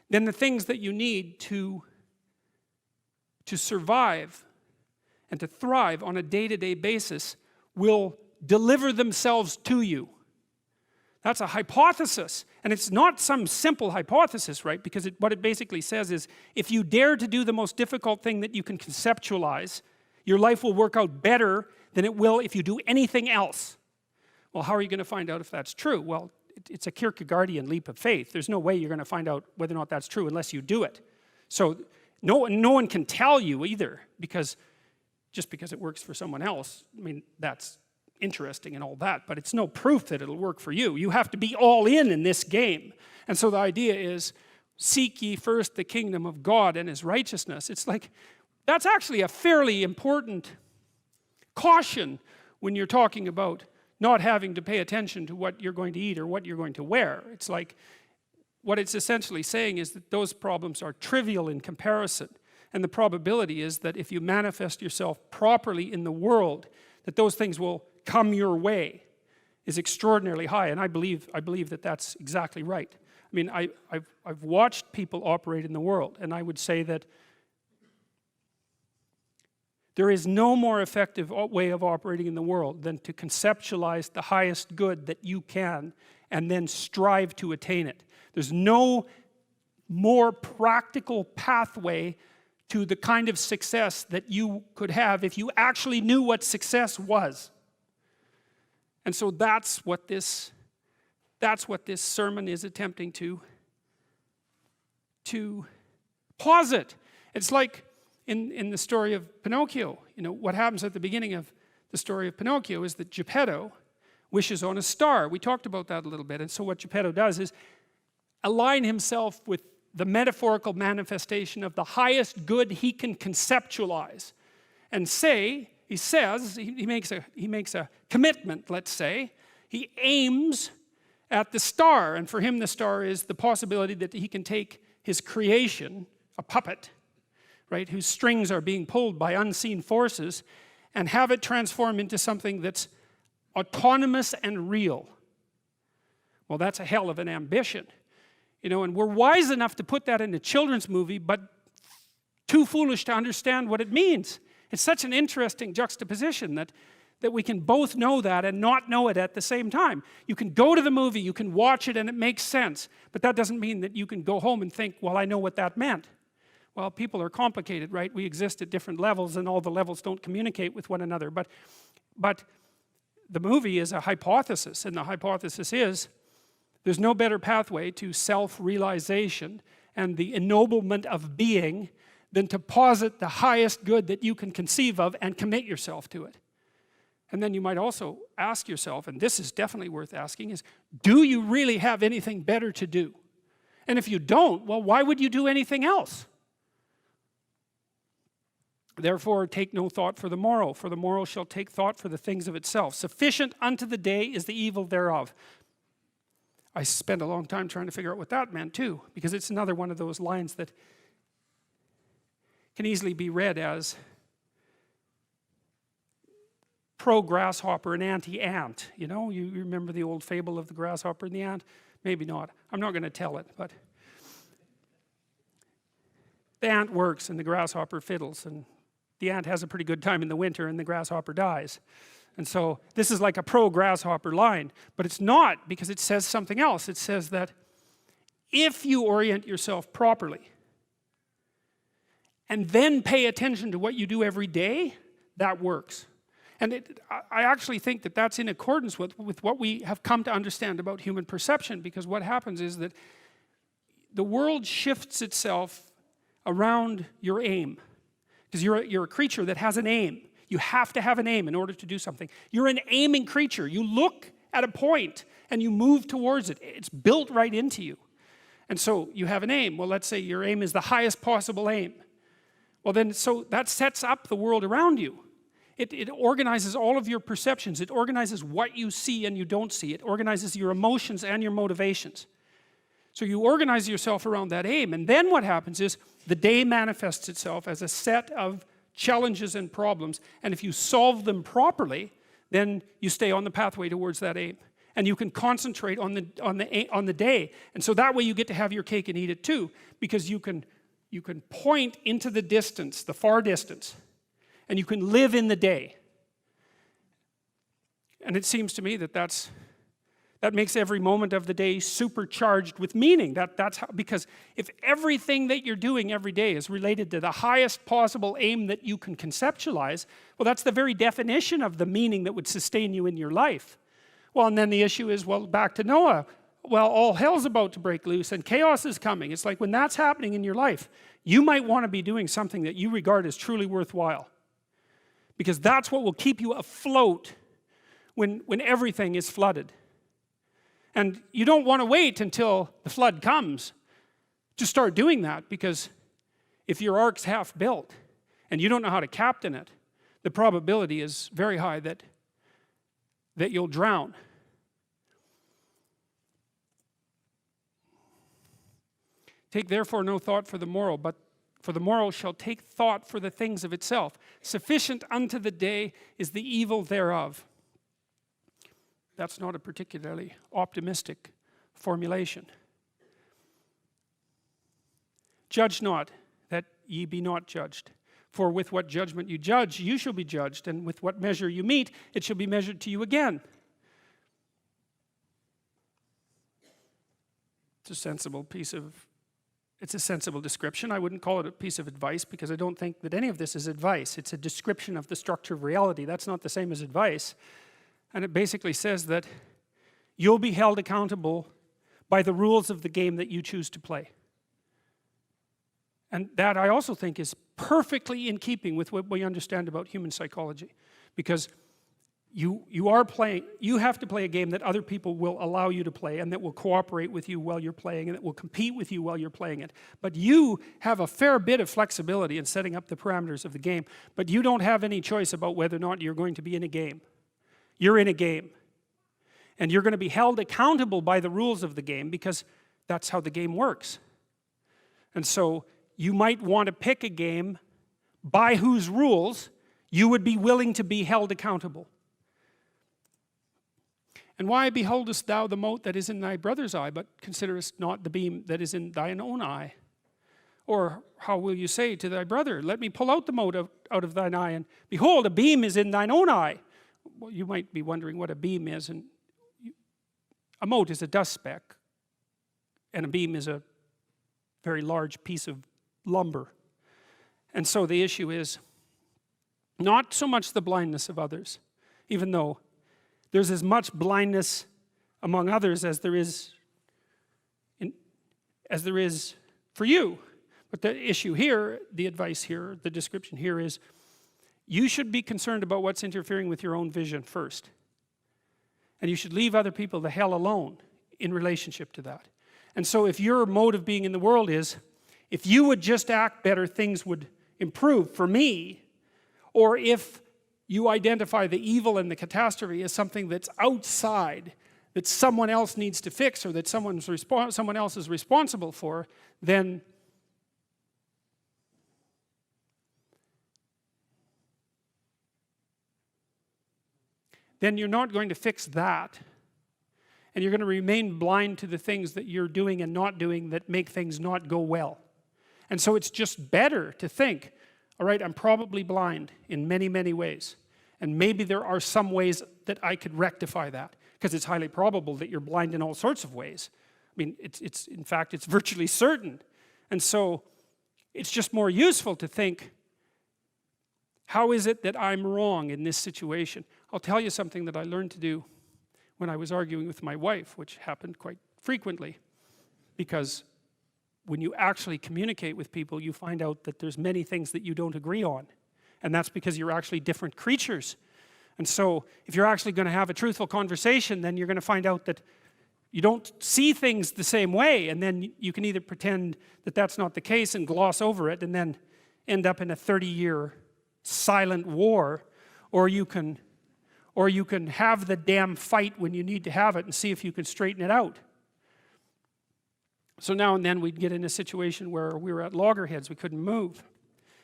then the things that you need to survive and to thrive on a day-to-day basis will deliver themselves to you. That's a hypothesis, and it's not some simple hypothesis, right? Because what it basically says is, if you dare to do the most difficult thing that you can conceptualize, your life will work out better than it will if you do anything else. Well, how are you going to find out if that's true? Well, it's a Kierkegaardian leap of faith. There's no way you're going to find out whether or not that's true unless you do it. So no one can tell you either, because just because it works for someone else, I mean, that's interesting and all that, but it's no proof that it'll work for you. You have to be all in this game. And so the idea is, seek ye first the kingdom of God and his righteousness. It's like, that's actually a fairly important caution when you're talking about not having to pay attention to what you're going to eat or what you're going to wear. It's like, what it's essentially saying is that those problems are trivial in comparison. And the probability is that if you manifest yourself properly in the world, that those things will come your way is extraordinarily high. And I believe that that's exactly right. I mean, I've watched people operate in the world, and I would say that there is no more effective way of operating in the world than to conceptualize the highest good that you can and then strive to attain it. There's no more practical pathway to the kind of success that you could have if you actually knew what success was. And so that's what this sermon is attempting to posit. It's like in the story of Pinocchio. You know, what happens at the beginning of the story of Pinocchio is that Geppetto wishes on a star. We talked about that a little bit. And so what Geppetto does is align himself with the metaphorical manifestation of the highest good he can conceptualize. And he makes a commitment, let's say. He aims at the star, and for him the star is the possibility that he can take his creation, a puppet, right, whose strings are being pulled by unseen forces, and have it transform into something that's autonomous and real. Well, that's a hell of an ambition. You know, and we're wise enough to put that in a children's movie, but too foolish to understand what it means. It's such an interesting juxtaposition that we can both know that and not know it at the same time. You can go to the movie, you can watch it, and it makes sense, but that doesn't mean that you can go home and think, well, I know what that meant. Well, people are complicated, right? We exist at different levels, and all the levels don't communicate with one another. But the movie is a hypothesis, and the hypothesis is there's no better pathway to self-realization and the ennoblement of being than to posit the highest good that you can conceive of and commit yourself to it. And then you might also ask yourself, and this is definitely worth asking, is do you really have anything better to do? And if you don't, well, why would you do anything else? Therefore, take no thought for the morrow shall take thought for the things of itself. Sufficient unto the day is the evil thereof. I spent a long time trying to figure out what that meant too, because it's another one of those lines that can easily be read as pro-grasshopper and anti-ant. You know, you remember the old fable of the grasshopper and the ant? Maybe not. I'm not going to tell it, but the ant works and the grasshopper fiddles, and the ant has a pretty good time in the winter and the grasshopper dies. And so this is like a pro-grasshopper line, but it's not, because it says something else. It says that if you orient yourself properly and then pay attention to what you do every day, that works. And I actually think that that's in accordance with what we have come to understand about human perception, because what happens is that the world shifts itself around your aim, because you're a creature that has an aim. You have to have an aim in order to do something. You're an aiming creature. You look at a point and you move towards it. It's built right into you. And so you have an aim. Well, let's say your aim is the highest possible aim. Well then, so that sets up the world around you. It organizes all of your perceptions. It organizes what you see and you don't see. It organizes your emotions and your motivations. So you organize yourself around that aim, and then what happens is the day manifests itself as a set of challenges and problems, and if you solve them properly, then you stay on the pathway towards that aim. And you can concentrate on the day. And so that way you get to have your cake and eat it too, because you can point into the distance, the far distance, and you can live in the day. And it seems to me that that makes every moment of the day supercharged with meaning. That's how, because if everything that you're doing every day is related to the highest possible aim that you can conceptualize, well, that's the very definition of the meaning that would sustain you in your life. Well, and then the issue is, well, back to Noah. Well, all hell's about to break loose and chaos is coming. It's like when that's happening in your life, you might want to be doing something that you regard as truly worthwhile. Because that's what will keep you afloat when everything is flooded. And you don't want to wait until the flood comes to start doing that, because if your ark's half built and you don't know how to captain it, the probability is very high that you'll drown. Take therefore no thought for the morrow, but for the morrow shall take thought for the things of itself. Sufficient unto the day is the evil thereof. That's not a particularly optimistic formulation. Judge not, that ye be not judged. For with what judgment you judge, you shall be judged, and with what measure you meet, it shall be measured to you again. It's a sensible description. I wouldn't call it a piece of advice, because I don't think that any of this is advice. It's a description of the structure of reality. That's not the same as advice. And it basically says that you'll be held accountable by the rules of the game that you choose to play. And that, I also think, is perfectly in keeping with what we understand about human psychology. Because you have to play a game that other people will allow you to play, and that will cooperate with you while you're playing, and that will compete with you while you're playing it. But you have a fair bit of flexibility in setting up the parameters of the game, but you don't have any choice about whether or not you're going to be in a game. You're in a game. And you're going to be held accountable by the rules of the game, because that's how the game works. And so you might want to pick a game by whose rules you would be willing to be held accountable. And why beholdest thou the mote that is in thy brother's eye, but considerest not the beam that is in thine own eye? Or how will you say to thy brother, let me pull out the mote out of thine eye, and behold, a beam is in thine own eye? Well, you might be wondering what a beam is, and a mote is a dust speck, and a beam is a very large piece of lumber. And so the issue is not so much the blindness of others, even though there's as much blindness among others as there is for you. But the issue here, the advice here, the description here is, you should be concerned about what's interfering with your own vision first. And you should leave other people the hell alone in relationship to that. And so if your mode of being in the world is, if you would just act better, things would improve for me, or if you identify the evil and the catastrophe as something that's outside, that someone else needs to fix, or that someone else is responsible for, then you're not going to fix that. And you're going to remain blind to the things that you're doing and not doing that make things not go well. And so it's just better to think, all right, I'm probably blind in many, many ways. And maybe there are some ways that I could rectify that, because it's highly probable that you're blind in all sorts of ways. I mean, in fact, it's virtually certain. And so it's just more useful to think, how is it that I'm wrong in this situation? I'll tell you something that I learned to do when I was arguing with my wife, which happened quite frequently, because when you actually communicate with people, you find out that there's many things that you don't agree on. And that's because you're actually different creatures. And so if you're actually going to have a truthful conversation, then you're going to find out that you don't see things the same way, and then you can either pretend that that's not the case and gloss over it and then end up in a 30-year silent war, or you can have the damn fight when you need to have it and see if you can straighten it out. So now and then we'd get in a situation where we were at loggerheads, we couldn't move.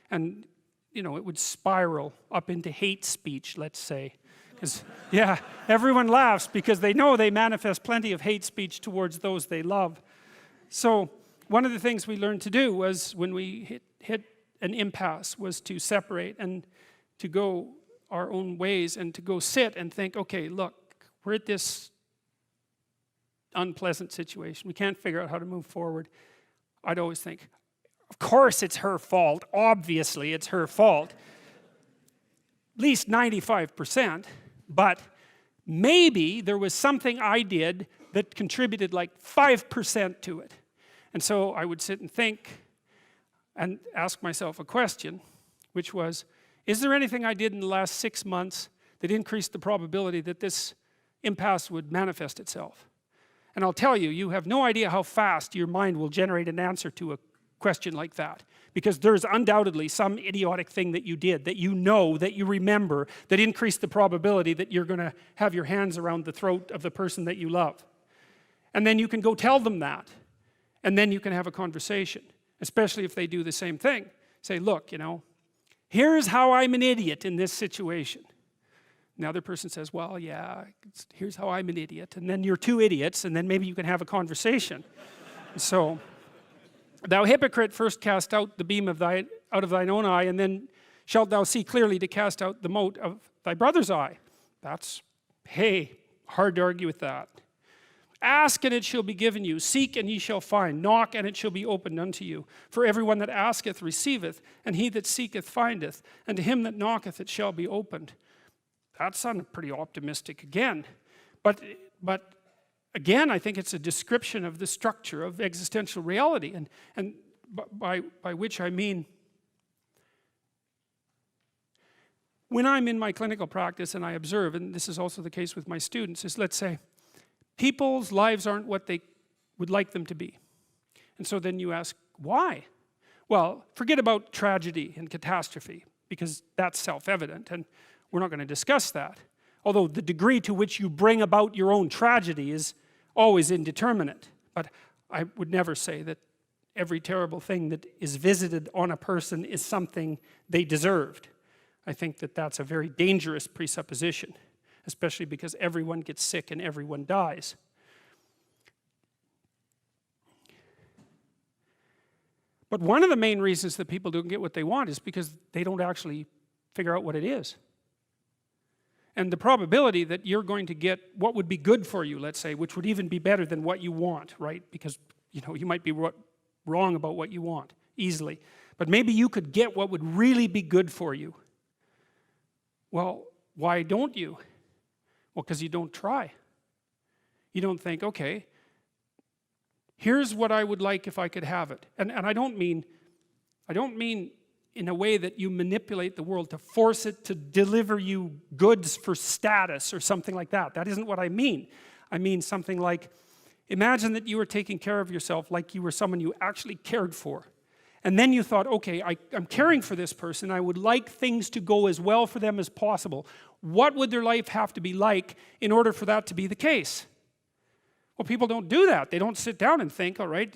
And, it would spiral up into hate speech, let's say. Because, yeah, everyone laughs because they know they manifest plenty of hate speech towards those they love. So one of the things we learned to do was, when we hit an impasse, was to separate and to go our own ways and to go sit and think, okay, look, we're at this unpleasant situation. We can't figure out how to move forward. I'd always think, of course it's her fault. Obviously it's her fault. At least 95%. But maybe there was something I did that contributed like 5% to it. And so I would sit and think and ask myself a question, which was, is there anything I did in the last 6 months that increased the probability that this impasse would manifest itself? And I'll tell you, you have no idea how fast your mind will generate an answer to a question like that. Because there's undoubtedly some idiotic thing that you did, that you remember, that increased the probability that you're going to have your hands around the throat of the person that you love. And then you can go tell them that. And then you can have a conversation, especially if they do the same thing. Say, look, here's how I'm an idiot in this situation. And the other person says, well, yeah, here's how I'm an idiot. And then you're two idiots, and then maybe you can have a conversation. So, thou hypocrite, first cast out the beam out of thine own eye, and then shalt thou see clearly to cast out the mote of thy brother's eye. That's, hey, hard to argue with that. Ask, and it shall be given you. Seek, and ye shall find. Knock, and it shall be opened unto you. For everyone that asketh receiveth, and he that seeketh findeth, and to him that knocketh it shall be opened. That sounded pretty optimistic again. But again, I think it's a description of the structure of existential reality, and by which I mean, when I'm in my clinical practice and I observe, and this is also the case with my students, is, let's say, people's lives aren't what they would like them to be. And so then you ask, why? Well, forget about tragedy and catastrophe, because that's self-evident, and we're not going to discuss that. Although the degree to which you bring about your own tragedy is always indeterminate. But I would never say that every terrible thing that is visited on a person is something they deserved. I think that that's a very dangerous presupposition, especially because everyone gets sick and everyone dies. But one of the main reasons that people don't get what they want is because they don't actually figure out what it is. And the probability that you're going to get what would be good for you, let's say, which would even be better than what you want, right? Because, you might be wrong about what you want easily. But maybe you could get what would really be good for you. Well, why don't you? Well, because you don't try. You don't think, okay, here's what I would like if I could have it. And I don't mean in a way that you manipulate the world to force it to deliver you goods for status or something like that. That isn't what I mean. I mean something like, imagine that you were taking care of yourself like you were someone you actually cared for. And then you thought, okay, I'm caring for this person. I would like things to go as well for them as possible. What would their life have to be like in order for that to be the case? Well, people don't do that. They don't sit down and think, all right,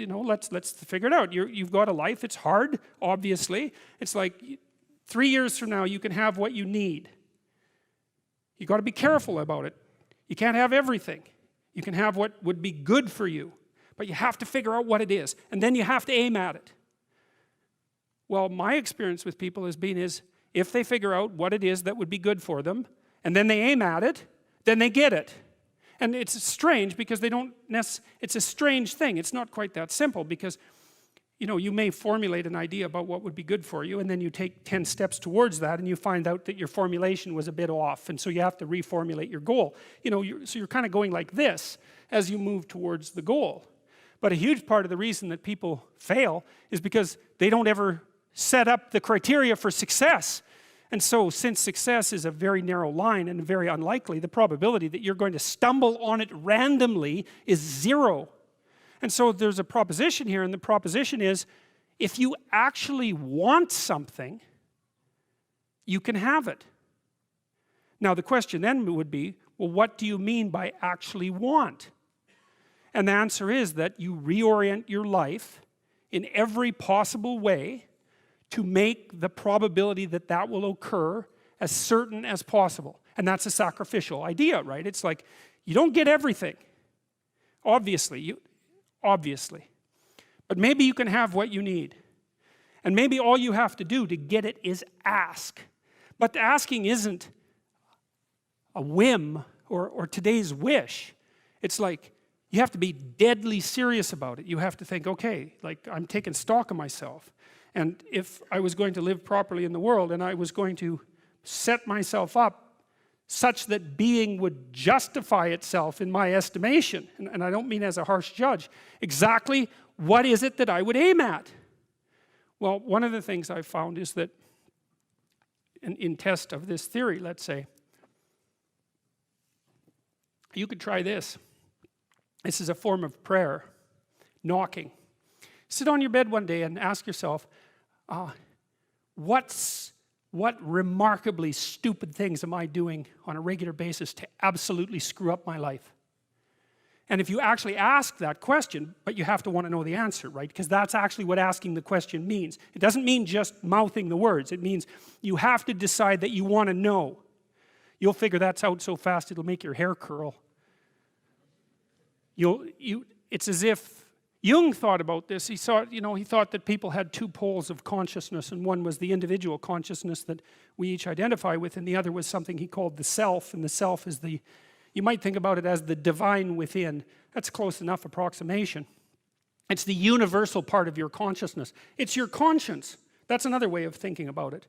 let's figure it out. You've got a life. It's hard, obviously. It's like 3 years from now, you can have what you need. You've got to be careful about it. You can't have everything. You can have what would be good for you, but you have to figure out what it is, and then you have to aim at it. Well, my experience with people has been if they figure out what it is that would be good for them, and then they aim at it, then they get it. And it's strange because it's a strange thing. It's not quite that simple because, you may formulate an idea about what would be good for you, and then you take 10 steps towards that, and you find out that your formulation was a bit off, and so you have to reformulate your goal. So you're kind of going like this as you move towards the goal. But a huge part of the reason that people fail is because they don't ever set up the criteria for success. And so, since success is a very narrow line and very unlikely, the probability that you're going to stumble on it randomly is 0. And so there's a proposition here, and the proposition is, if you actually want something, you can have it. Now the question then would be, well, what do you mean by actually want? And the answer is that you reorient your life in every possible way to make the probability that that will occur as certain as possible. And that's a sacrificial idea, right? It's like, you don't get everything. Obviously. But maybe you can have what you need. And maybe all you have to do to get it is ask. But the asking isn't a whim or today's wish. It's like, you have to be deadly serious about it. You have to think, okay, like, I'm taking stock of myself. And if I was going to live properly in the world, and I was going to set myself up such that being would justify itself in my estimation, and I don't mean as a harsh judge, exactly what is it that I would aim at? Well, one of the things I've found is that in test of this theory, let's say, you could try this. This is a form of prayer, knocking. Sit on your bed one day and ask yourself, what remarkably stupid things am I doing on a regular basis to absolutely screw up my life? And if you actually ask that question, but you have to want to know the answer, right? Because that's actually what asking the question means. It doesn't mean just mouthing the words. It means you have to decide that you want to know. You'll figure that's out so fast it'll make your hair curl. It's as if Jung thought about this. He thought that people had two poles of consciousness, and one was the individual consciousness that we each identify with, and the other was something he called the self, and the self is you might think about it as the divine within. That's close enough approximation. It's the universal part of your consciousness. It's your conscience. That's another way of thinking about it,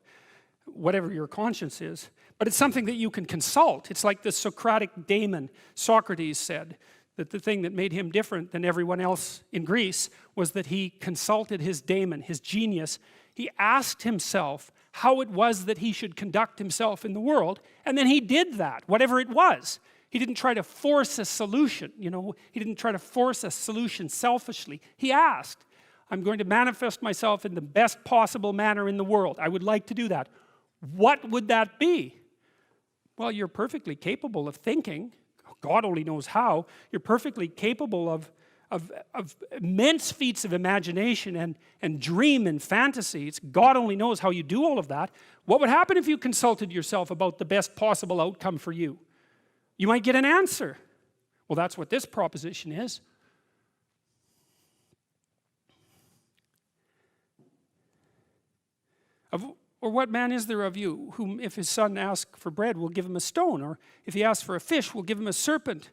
whatever your conscience is. But it's something that you can consult. It's like the Socratic daemon. Socrates said that the thing that made him different than everyone else in Greece was that he consulted his daemon, his genius. He asked himself how it was that he should conduct himself in the world, and then he did that, whatever it was. He didn't try to force a solution, he didn't try to force a solution selfishly. He asked, I'm going to manifest myself in the best possible manner in the world. I would like to do that. What would that be? Well, you're perfectly capable of thinking. God only knows how. You're perfectly capable of immense feats of imagination and dream and fantasy. God only knows how you do all of that. What would happen if you consulted yourself about the best possible outcome for you? You might get an answer. Well, that's what this proposition is. Or what man is there of you, whom if his son asks for bread, will give him a stone? Or if he asks for a fish, will give him a serpent?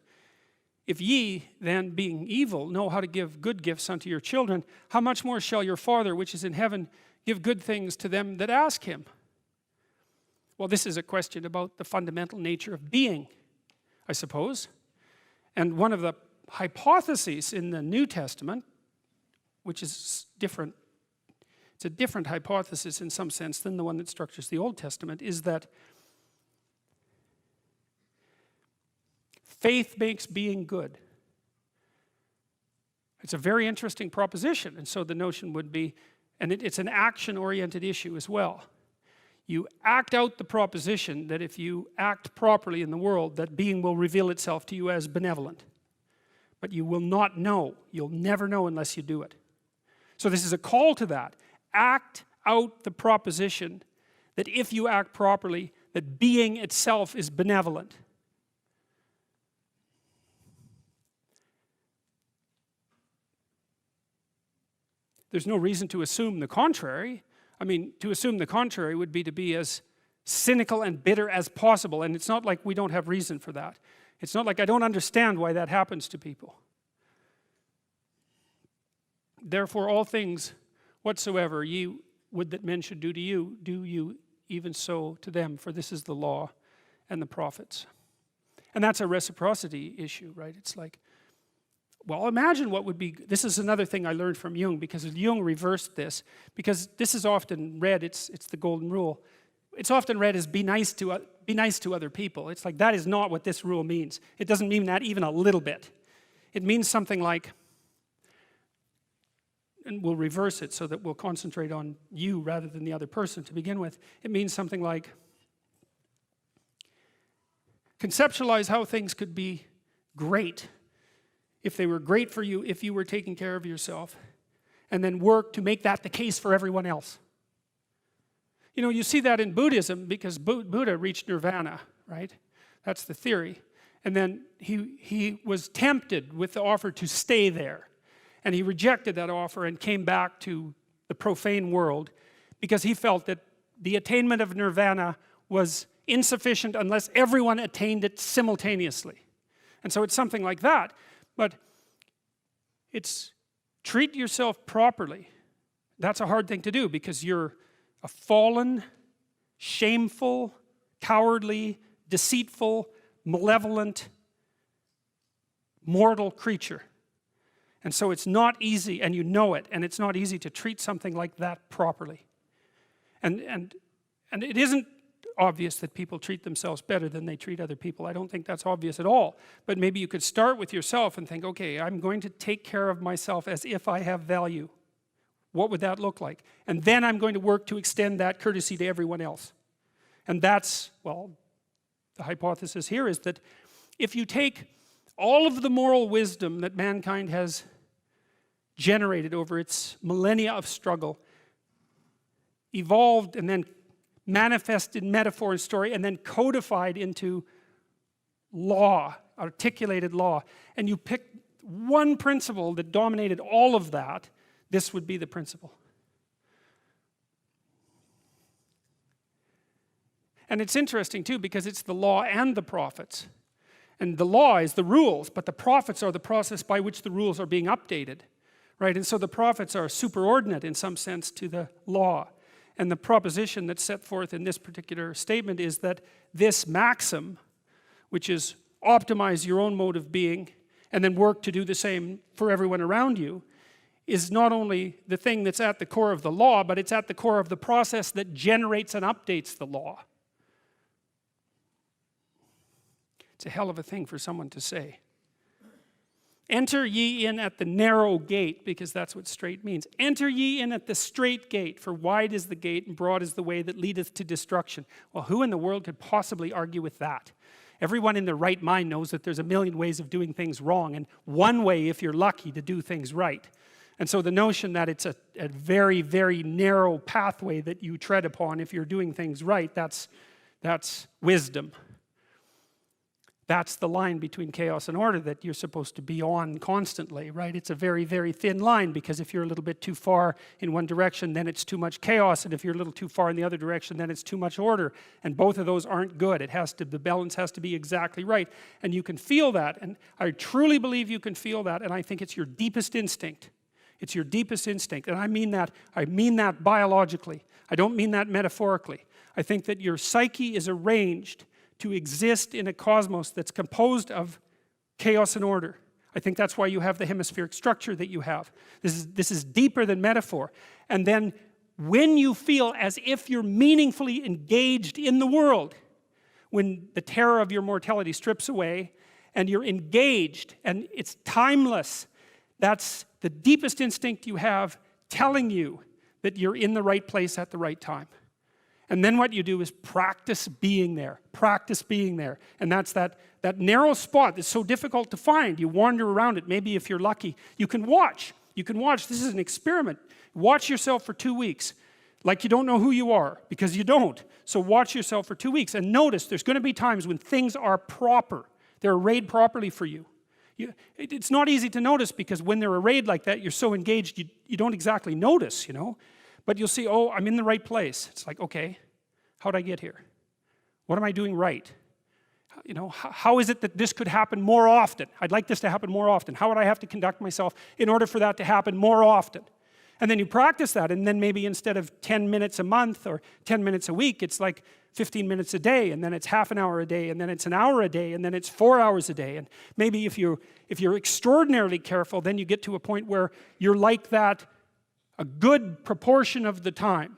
If ye, then, being evil, know how to give good gifts unto your children, how much more shall your Father, which is in heaven, give good things to them that ask him? Well, this is a question about the fundamental nature of being, I suppose. And one of the hypotheses in the New Testament, which is different, it's a different hypothesis in some sense than the one that structures the Old Testament, is that faith makes being good. It's a very interesting proposition, and so the notion would be, and it's an action-oriented issue as well. You act out the proposition that if you act properly in the world, that being will reveal itself to you as benevolent. But you will not know. You'll never know unless you do it. So this is a call to that. Act out the proposition that if you act properly, that being itself is benevolent. There's no reason to assume the contrary. I mean, to assume the contrary would be to be as cynical and bitter as possible, and it's not like we don't have reason for that. It's not like I don't understand why that happens to people. Therefore, all things whatsoever ye would that men should do to you, do you even so to them, for this is the law and the prophets. And that's a reciprocity issue, right? It's like, well, imagine what would be, this is another thing I learned from Jung, because Jung reversed this, because this is often read, it's the golden rule. it's often read as be nice to other people. It's like that is not what this rule means. It doesn't mean that even a little bit. It means something like, and we'll reverse it so that we'll concentrate on you rather than the other person to begin with. It means something like, conceptualize how things could be great if they were great for you, if you were taking care of yourself, and then work to make that the case for everyone else. You know, you see that in Buddhism because Buddha reached nirvana, right? That's the theory. And then he was tempted with the offer to stay there. And he rejected that offer and came back to the profane world because he felt that the attainment of nirvana was insufficient unless everyone attained it simultaneously. And so it's something like that. But it's treat yourself properly. That's a hard thing to do because you're a fallen, shameful, cowardly, deceitful, malevolent, mortal creature. And so it's not easy, and you know it, and it's not easy to treat something like that properly. And it isn't obvious that people treat themselves better than they treat other people. I don't think that's obvious at all. But maybe you could start with yourself and think, okay, I'm going to take care of myself as if I have value. What would that look like? And then I'm going to work to extend that courtesy to everyone else. And that's, well, the hypothesis here is that if you take all of the moral wisdom that mankind has generated over its millennia of struggle, evolved and then manifested metaphor and story, and then codified into law, articulated law, and you pick one principle that dominated all of that, this would be the principle. And it's interesting too because it's the law and the prophets. And the law is the rules, but the prophets are the process by which the rules are being updated. Right? And so the prophets are superordinate in some sense to the law. And the proposition that's set forth in this particular statement is that this maxim, which is optimize your own mode of being and then work to do the same for everyone around you, is not only the thing that's at the core of the law, but it's at the core of the process that generates and updates the law. It's a hell of a thing for someone to say. Enter ye in at the narrow gate, because that's what straight means. Enter ye in at the straight gate, for wide is the gate and broad is the way that leadeth to destruction. Well, who in the world could possibly argue with that? Everyone in their right mind knows that there's a million ways of doing things wrong, and one way, if you're lucky, to do things right. And so the notion that it's a very, very narrow pathway that you tread upon if you're doing things right, that's wisdom. That's the line between chaos and order that you're supposed to be on constantly, right? It's a very, very thin line, because if you're a little bit too far in one direction, then it's too much chaos, and if you're a little too far in the other direction, then it's too much order. And both of those aren't good. The balance has to be exactly right. And you can feel that, and I truly believe you can feel that, and I think it's your deepest instinct. It's your deepest instinct, and I mean that biologically. I don't mean that metaphorically. I think that your psyche is arranged to exist in a cosmos that's composed of chaos and order. I think that's why you have the hemispheric structure that you have. This is deeper than metaphor. And then when you feel as if you're meaningfully engaged in the world, when the terror of your mortality strips away and you're engaged and it's timeless, that's the deepest instinct you have telling you that you're in the right place at the right time. And then what you do is practice being there. Practice being there. And that's that narrow spot that's so difficult to find. You wander around it. Maybe if you're lucky, you can watch. You can watch. This is an experiment. Watch yourself for 2 weeks. Like you don't know who you are, because you don't. So watch yourself for 2 weeks and notice there's going to be times when things are proper. They're arrayed properly for you. It's not easy to notice, because when they're arrayed like that, you're so engaged, you don't exactly notice, you know. But you'll see, oh, I'm in the right place. It's like, okay, how'd I get here? What am I doing right? You know, how is it that this could happen more often? I'd like this to happen more often. How would I have to conduct myself in order for that to happen more often? And then you practice that, and then maybe instead of 10 minutes a month or 10 minutes a week, it's like 15 minutes a day, and then it's half an hour a day, and then it's an hour a day, and then it's 4 hours a day. And maybe if you're extraordinarily careful, then you get to a point where you're like that a good proportion of the time.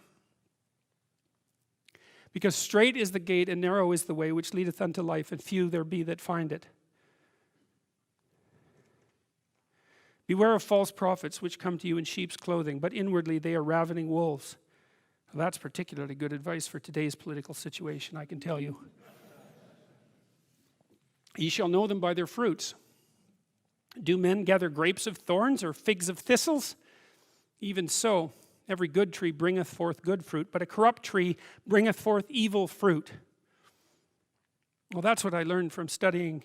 Because straight is the gate and narrow is the way which leadeth unto life, and few there be that find it. Beware of false prophets which come to you in sheep's clothing, but inwardly they are ravening wolves. Well, that's particularly good advice for today's political situation, I can tell you. Ye shall know them by their fruits. Do men gather grapes of thorns or figs of thistles? Even so, every good tree bringeth forth good fruit, but a corrupt tree bringeth forth evil fruit. Well, that's what I learned from studying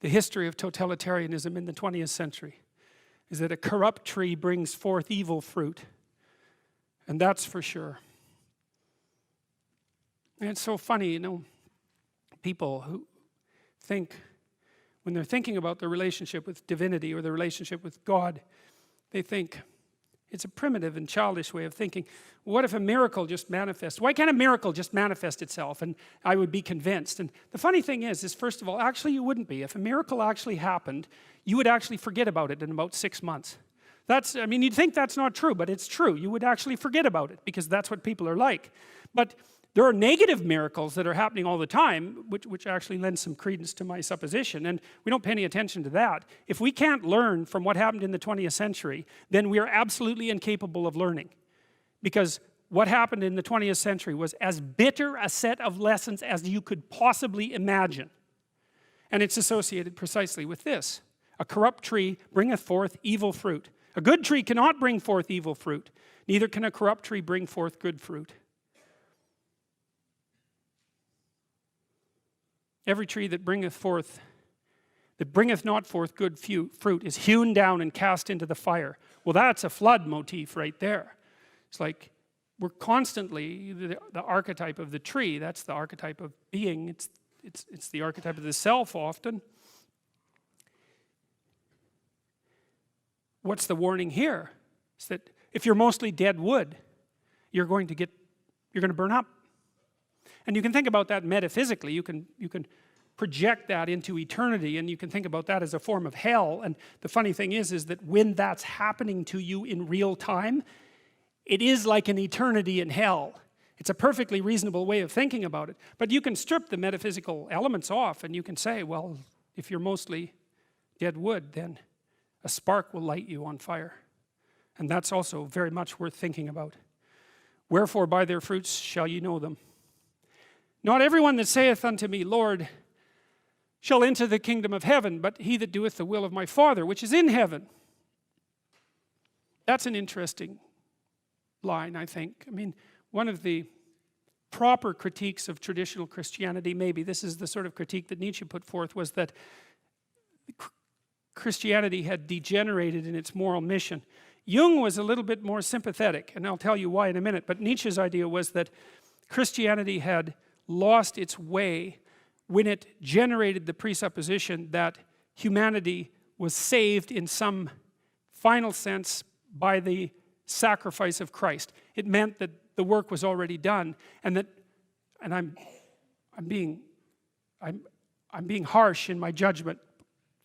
the history of totalitarianism in the 20th century, is that a corrupt tree brings forth evil fruit. And that's for sure. And it's so funny, people who think, when they're thinking about their relationship with divinity or their relationship with God, they think, it's a primitive and childish way of thinking. What if a miracle just manifests? Why can't a miracle just manifest itself? And I would be convinced. And the funny thing is first of all, actually you wouldn't be. If a miracle actually happened, you would actually forget about it in about 6 months. You'd think that's not true, but it's true. You would actually forget about it because that's what people are like. But there are negative miracles that are happening all the time, which actually lends some credence to my supposition, and we don't pay any attention to that. If we can't learn from what happened in the 20th century, then we are absolutely incapable of learning. Because what happened in the 20th century was as bitter a set of lessons as you could possibly imagine. And it's associated precisely with this. A corrupt tree bringeth forth evil fruit. A good tree cannot bring forth evil fruit. Neither can a corrupt tree bring forth good fruit. Every tree that bringeth not forth good fruit is hewn down and cast into the fire. Well, that's a flood motif right there. It's like we're constantly the archetype of the tree. That's the archetype of being. It's the archetype of the self often. What's the warning here? It's that if you're mostly dead wood, you're going to burn up. And you can think about that metaphysically. You can project that into eternity, and you can think about that as a form of hell. And the funny thing is that when that's happening to you in real time, it is like an eternity in hell. It's a perfectly reasonable way of thinking about it. But you can strip the metaphysical elements off, and you can say, well, if you're mostly dead wood, then a spark will light you on fire. And that's also very much worth thinking about. Wherefore by their fruits shall ye know them. Not everyone that saith unto me, Lord, shall enter the kingdom of heaven, but he that doeth the will of my Father, which is in heaven. That's an interesting line, I think. One of the proper critiques of traditional Christianity, maybe this is the sort of critique that Nietzsche put forth, was that Christianity had degenerated in its moral mission. Jung was a little bit more sympathetic, and I'll tell you why in a minute, but Nietzsche's idea was that Christianity had lost its way when it generated the presupposition that humanity was saved in some final sense by the sacrifice of Christ. It meant that the work was already done, and I'm being harsh in my judgment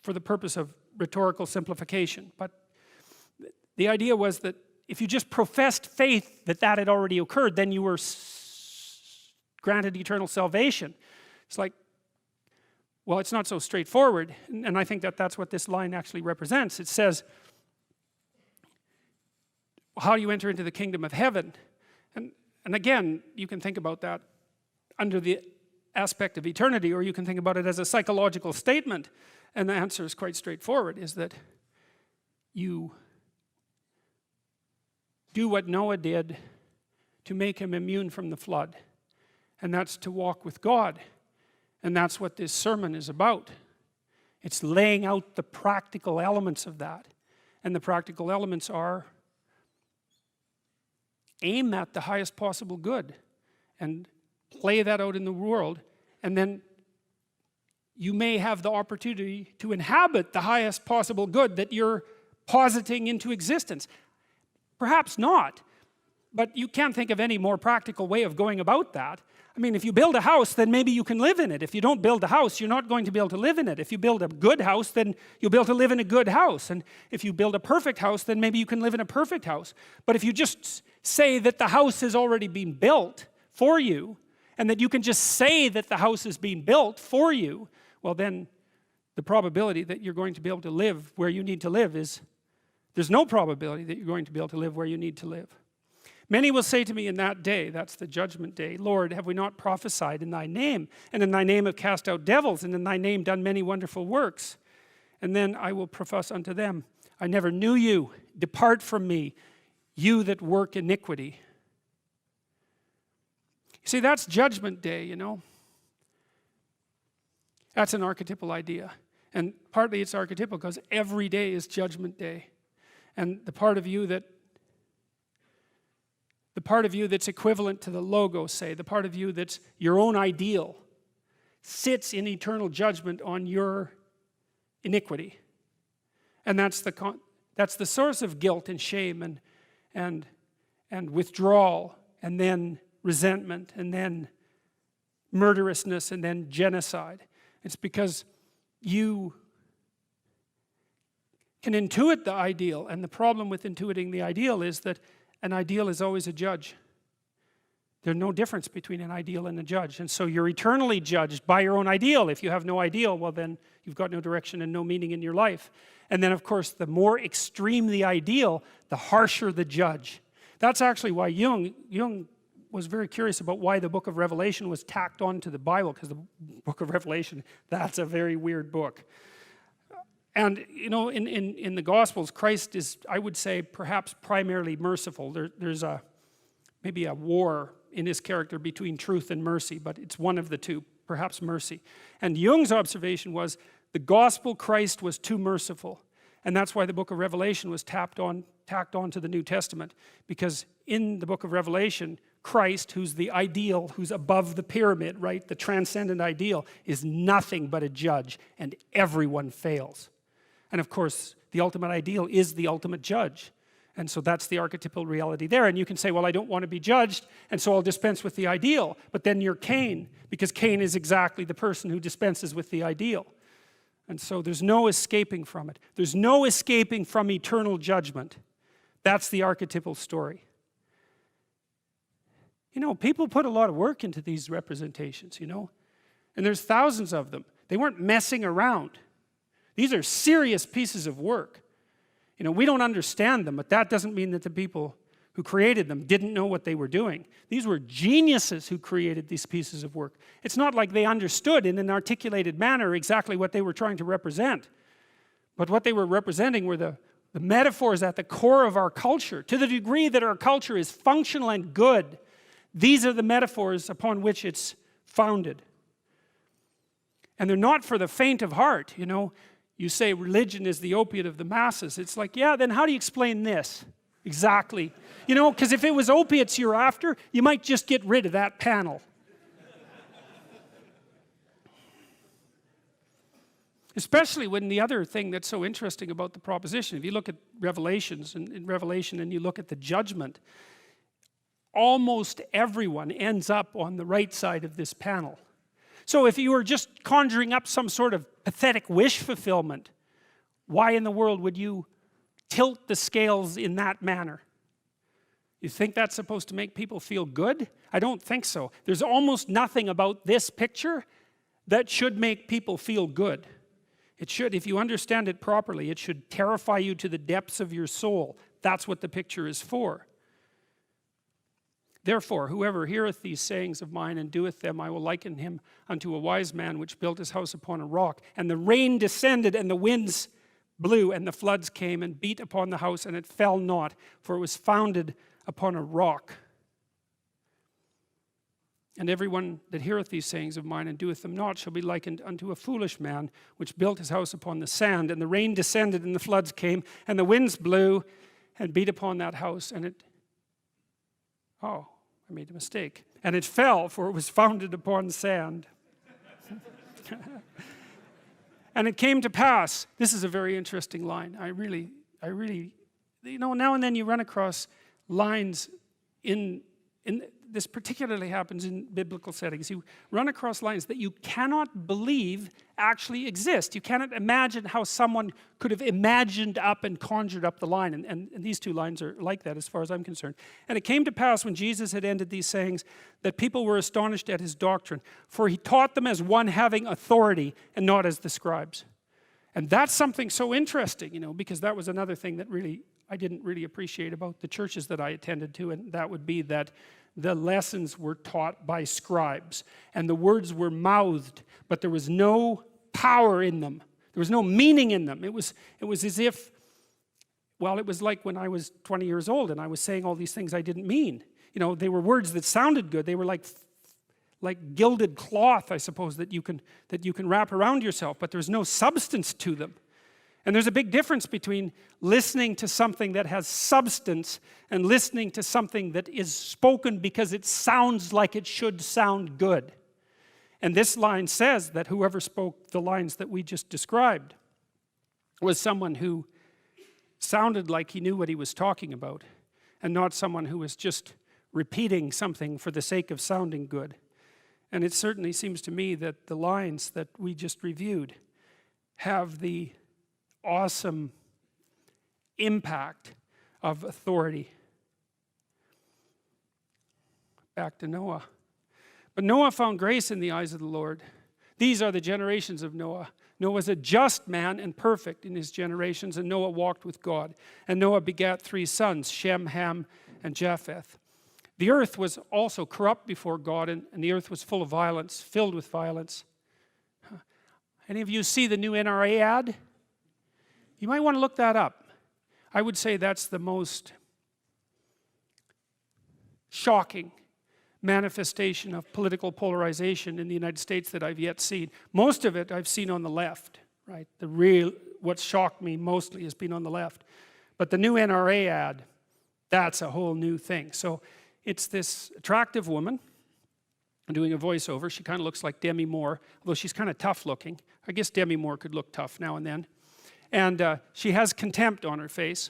for the purpose of rhetorical simplification, but the idea was that if you just professed faith that had already occurred, then you were granted eternal salvation. It's like, well, it's not so straightforward, and I think that's what this line actually represents. It says, how do you enter into the kingdom of heaven? And again, you can think about that under the aspect of eternity, or you can think about it as a psychological statement, and the answer is quite straightforward, is that you do what Noah did to make him immune from the flood. And that's to walk with God. And that's what this sermon is about. It's laying out the practical elements of that. And the practical elements are aim at the highest possible good and play that out in the world, and then you may have the opportunity to inhabit the highest possible good that you're positing into existence. Perhaps not, but you can't think of any more practical way of going about that. If you build a house, then maybe you can live in it. If you don't build a house, you're not going to be able to live in it. If you build a good house, then you'll be able to live in a good house. And if you build a perfect house, then maybe you can live in a perfect house. But if you just say that the house has already been built for you, and that you can just say that the house is being built for you, well then the probability that you're going to be able to live where you need to live is, there's no probability that you're going to be able to live where you need to live. Many will say to me in that day, that's the judgment day, Lord, have we not prophesied in thy name? And in thy name have cast out devils, and in thy name done many wonderful works. And then I will profess unto them, I never knew you. Depart from me, you that work iniquity. See, that's judgment day, you know. That's an archetypal idea. And partly it's archetypal because every day is judgment day. And the part of you that's equivalent to the logos, say, the part of you that's your own ideal, sits in eternal judgment on your iniquity. And that's the source of guilt and shame and withdrawal, and then resentment, and then murderousness, and then genocide. It's because you can intuit the ideal, and the problem with intuiting the ideal is that an ideal is always a judge. There's no difference between an ideal and a judge, and so you're eternally judged by your own ideal. If you have no ideal, well then you've got no direction and no meaning in your life. And then of course the more extreme the ideal, the harsher the judge. That's actually why Jung was very curious about why the book of Revelation was tacked on to the Bible, because the book of Revelation, that's a very weird book. And you know, in the Gospels, Christ is, I would say, perhaps primarily merciful. There's maybe a war in his character between truth and mercy, but it's one of the two, perhaps mercy. And Jung's observation was the gospel Christ was too merciful. And that's why the book of Revelation was tacked on to the New Testament, because in the book of Revelation, Christ, who's the ideal, who's above the pyramid, right, the transcendent ideal, is nothing but a judge, and everyone fails. And of course, the ultimate ideal is the ultimate judge. And so that's the archetypal reality there. And you can say, well, I don't want to be judged, and so I'll dispense with the ideal. But then you're Cain, because Cain is exactly the person who dispenses with the ideal. And so there's no escaping from it. There's no escaping from eternal judgment. That's the archetypal story. You know, people put a lot of work into these representations, you know. And there's thousands of them. They weren't messing around. These are serious pieces of work. You know, we don't understand them, but that doesn't mean that the people who created them didn't know what they were doing. These were geniuses who created these pieces of work. It's not like they understood in an articulated manner exactly what they were trying to represent. But what they were representing were the metaphors at the core of our culture. To the degree that our culture is functional and good, these are the metaphors upon which it's founded. And they're not for the faint of heart, you know. You say religion is the opiate of the masses. It's like, yeah, then how do you explain this? Exactly. You know, because if it was opiates you're after, you might just get rid of that panel. Especially when the other thing that's so interesting about the proposition, if you look at Revelations, and in Revelation, and you look at the judgment, almost everyone ends up on the right side of this panel. So if you were just conjuring up some sort of pathetic wish fulfillment, why in the world would you tilt the scales in that manner? You think that's supposed to make people feel good? I don't think so. There's almost nothing about this picture that should make people feel good. It should, if you understand it properly, it should terrify you to the depths of your soul. That's what the picture is for. Therefore, whoever heareth these sayings of mine and doeth them, I will liken him unto a wise man which built his house upon a rock. And the rain descended, and the winds blew, and the floods came and beat upon the house, and it fell not, for it was founded upon a rock. And everyone that heareth these sayings of mine and doeth them not shall be likened unto a foolish man which built his house upon the sand. And the rain descended, and the floods came, and the winds blew and beat upon that house, and it... Oh, I made a mistake. And it fell, for it was founded upon sand. And it came to pass, this is a very interesting line. I really, you know, now and then you run across lines in this particularly happens in biblical settings. You run across lines that you cannot believe actually exist. You cannot imagine how someone could have imagined up and conjured up the line. And these two lines are like that as far as I'm concerned. And it came to pass when Jesus had ended these sayings that people were astonished at his doctrine, for he taught them as one having authority and not as the scribes. And that's something so interesting, you know, because that was another thing that really I didn't really appreciate about the churches that I attended to, and that would be that the lessons were taught by scribes, and the words were mouthed, but there was no power in them. There was no meaning in them. It was as if, well, it was like when I was 20 years old and I was saying all these things I didn't mean. You know, they were words that sounded good. They were like gilded cloth, I suppose, that you can wrap around yourself, but there's no substance to them. And there's a big difference between listening to something that has substance and listening to something that is spoken because it sounds like it should sound good. And this line says that whoever spoke the lines that we just described was someone who sounded like he knew what he was talking about, and not someone who was just repeating something for the sake of sounding good. And it certainly seems to me that the lines that we just reviewed have the awesome impact of authority. Back to Noah. But Noah found grace in the eyes of the Lord. These are the generations of Noah. Noah was a just man and perfect in his generations, and Noah walked with God. And Noah begat 3 sons, Shem, Ham, and Japheth. The earth was also corrupt before God, and the earth was full of violence, filled with violence. Any of you see the new NRA ad? You might want to look that up. I would say that's the most shocking manifestation of political polarization in the United States that I've yet seen. Most of it I've seen on the left, right? What shocked me mostly has been on the left. But the new NRA ad, that's a whole new thing. So it's this attractive woman doing a voiceover. She kind of looks like Demi Moore, although she's kind of tough looking. I guess Demi Moore could look tough now and then. And she has contempt on her face.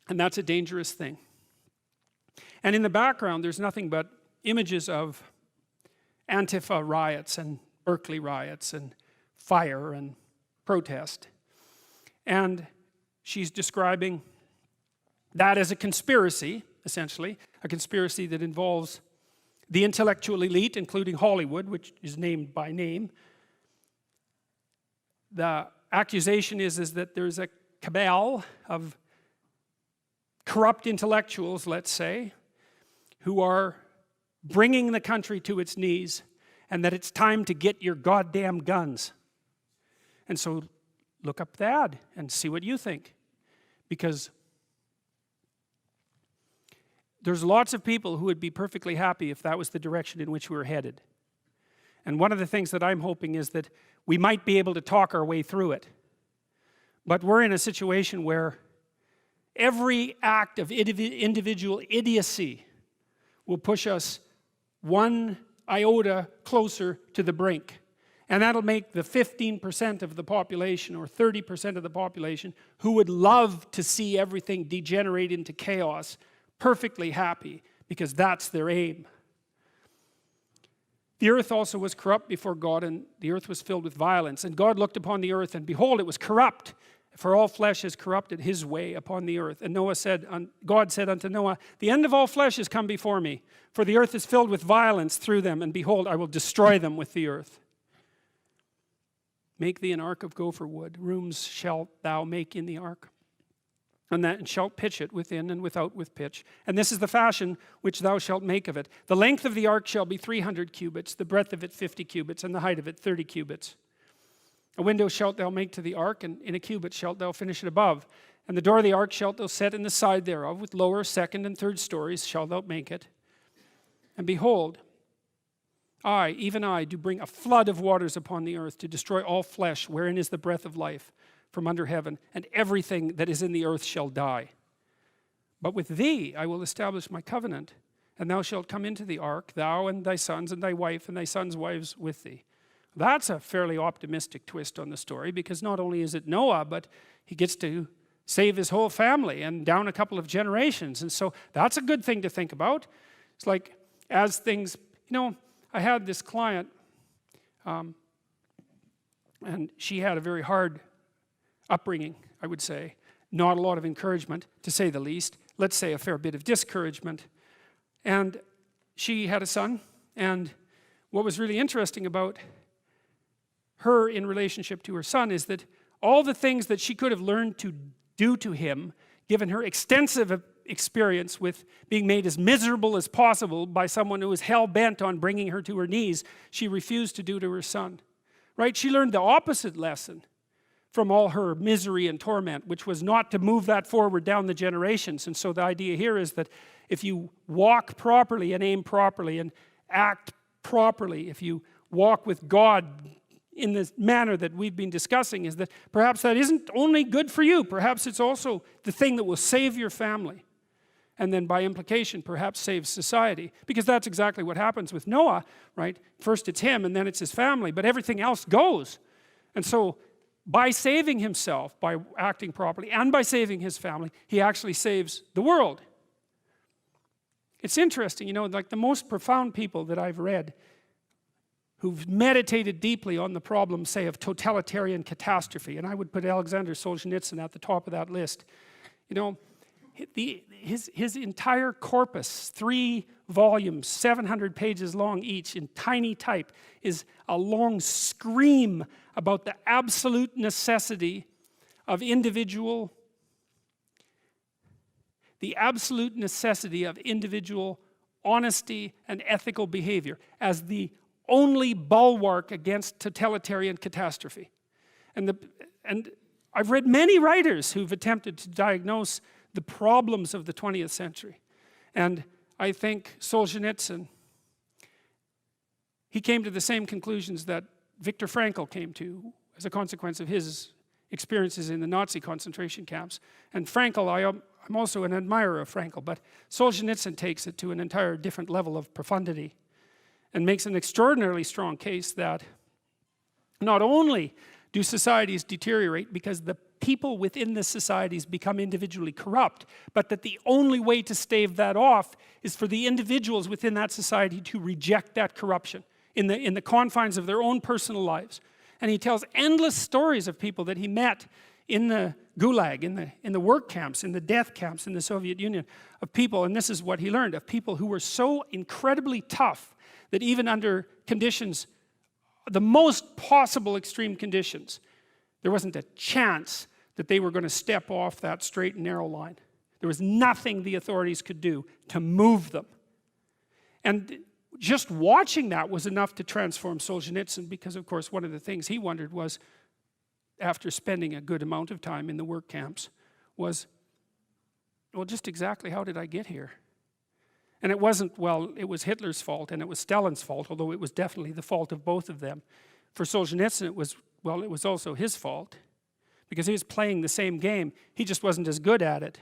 And that's a dangerous thing. And in the background, there's nothing but images of Antifa riots and Berkeley riots and fire and protest. And she's describing that as a conspiracy, essentially, a conspiracy that involves the intellectual elite, including Hollywood, which is named by name. The accusation is that there's a cabal of corrupt intellectuals, let's say, who are bringing the country to its knees, and that it's time to get your goddamn guns. And so look up the ad and see what you think. Because there's lots of people who would be perfectly happy if that was the direction in which we were headed. And one of the things that I'm hoping is that we might be able to talk our way through it. But we're in a situation where every act of individual idiocy will push us one iota closer to the brink. And that'll make the 15% of the population or 30% of the population who would love to see everything degenerate into chaos perfectly happy, because that's their aim. The earth also was corrupt before God, and the earth was filled with violence. And God looked upon the earth, and behold, it was corrupt, for all flesh is corrupted his way upon the earth. And God said unto Noah, the end of all flesh is come before me, for the earth is filled with violence through them, and behold, I will destroy them with the earth. Make thee an ark of gopher wood. Rooms shalt thou make in the ark, and shalt pitch it within and without with pitch. And this is the fashion which thou shalt make of it. The length of the ark shall be 300 cubits, the breadth of it 50 cubits, and the height of it 30 cubits. A window shalt thou make to the ark, and in a cubit shalt thou finish it above. And the door of the ark shalt thou set in the side thereof, with lower, second, and third stories shalt thou make it. And behold, I, even I, do bring a flood of waters upon the earth, to destroy all flesh, wherein is the breath of life, from under heaven, and everything that is in the earth shall die. But with thee I will establish my covenant, and thou shalt come into the ark, thou and thy sons and thy wife and thy sons' wives with thee. That's a fairly optimistic twist on the story, because not only is it Noah, but he gets to save his whole family and down a couple of generations. And so that's a good thing to think about. It's like, as things, I had this client, and she had a very hard upbringing, I would say. Not a lot of encouragement, to say the least. Let's say a fair bit of discouragement. And she had a son, and what was really interesting about her in relationship to her son is that all the things that she could have learned to do to him, given her extensive experience with being made as miserable as possible by someone who was hell-bent on bringing her to her knees, she refused to do to her son. Right? She learned the opposite lesson from all her misery and torment, which was not to move that forward down the generations. And so the idea here is that if you walk properly and aim properly and act properly, if you walk with God in the manner that we've been discussing, is that perhaps that isn't only good for you, perhaps it's also the thing that will save your family. And then by implication, perhaps save society. Because that's exactly what happens with Noah, right? First it's him and then it's his family, but everything else goes. And so by saving himself, by acting properly, and by saving his family, he actually saves the world. It's interesting, like the most profound people that I've read who've meditated deeply on the problem, say, of totalitarian catastrophe, and I would put Alexander Solzhenitsyn at the top of that list. His entire corpus, 3 volumes, 700 pages long each, in tiny type, is a long scream about the absolute necessity of individual honesty and ethical behavior as the only bulwark against totalitarian catastrophe. And I've read many writers who've attempted to diagnose the problems of the 20th century. And I think Solzhenitsyn, he came to the same conclusions that Viktor Frankl came to as a consequence of his experiences in the Nazi concentration camps. And Frankl, I'm also an admirer of Frankl, but Solzhenitsyn takes it to an entire different level of profundity and makes an extraordinarily strong case that not only do societies deteriorate because the people within the societies become individually corrupt, but that the only way to stave that off is for the individuals within that society to reject that corruption in the confines of their own personal lives. And he tells endless stories of people that he met in the Gulag, in the work camps, in the death camps in the Soviet Union, of people, and this is what he learned, of people who were so incredibly tough that even under conditions, the most possible extreme conditions, there wasn't a chance that they were going to step off that straight and narrow line. There was nothing the authorities could do to move them. And just watching that was enough to transform Solzhenitsyn, because of course one of the things he wondered was, after spending a good amount of time in the work camps, was, well, just exactly how did I get here? And it wasn't, well, it was Hitler's fault and it was Stalin's fault, although it was definitely the fault of both of them. For Solzhenitsyn, it was also his fault, because he was playing the same game. He just wasn't as good at it.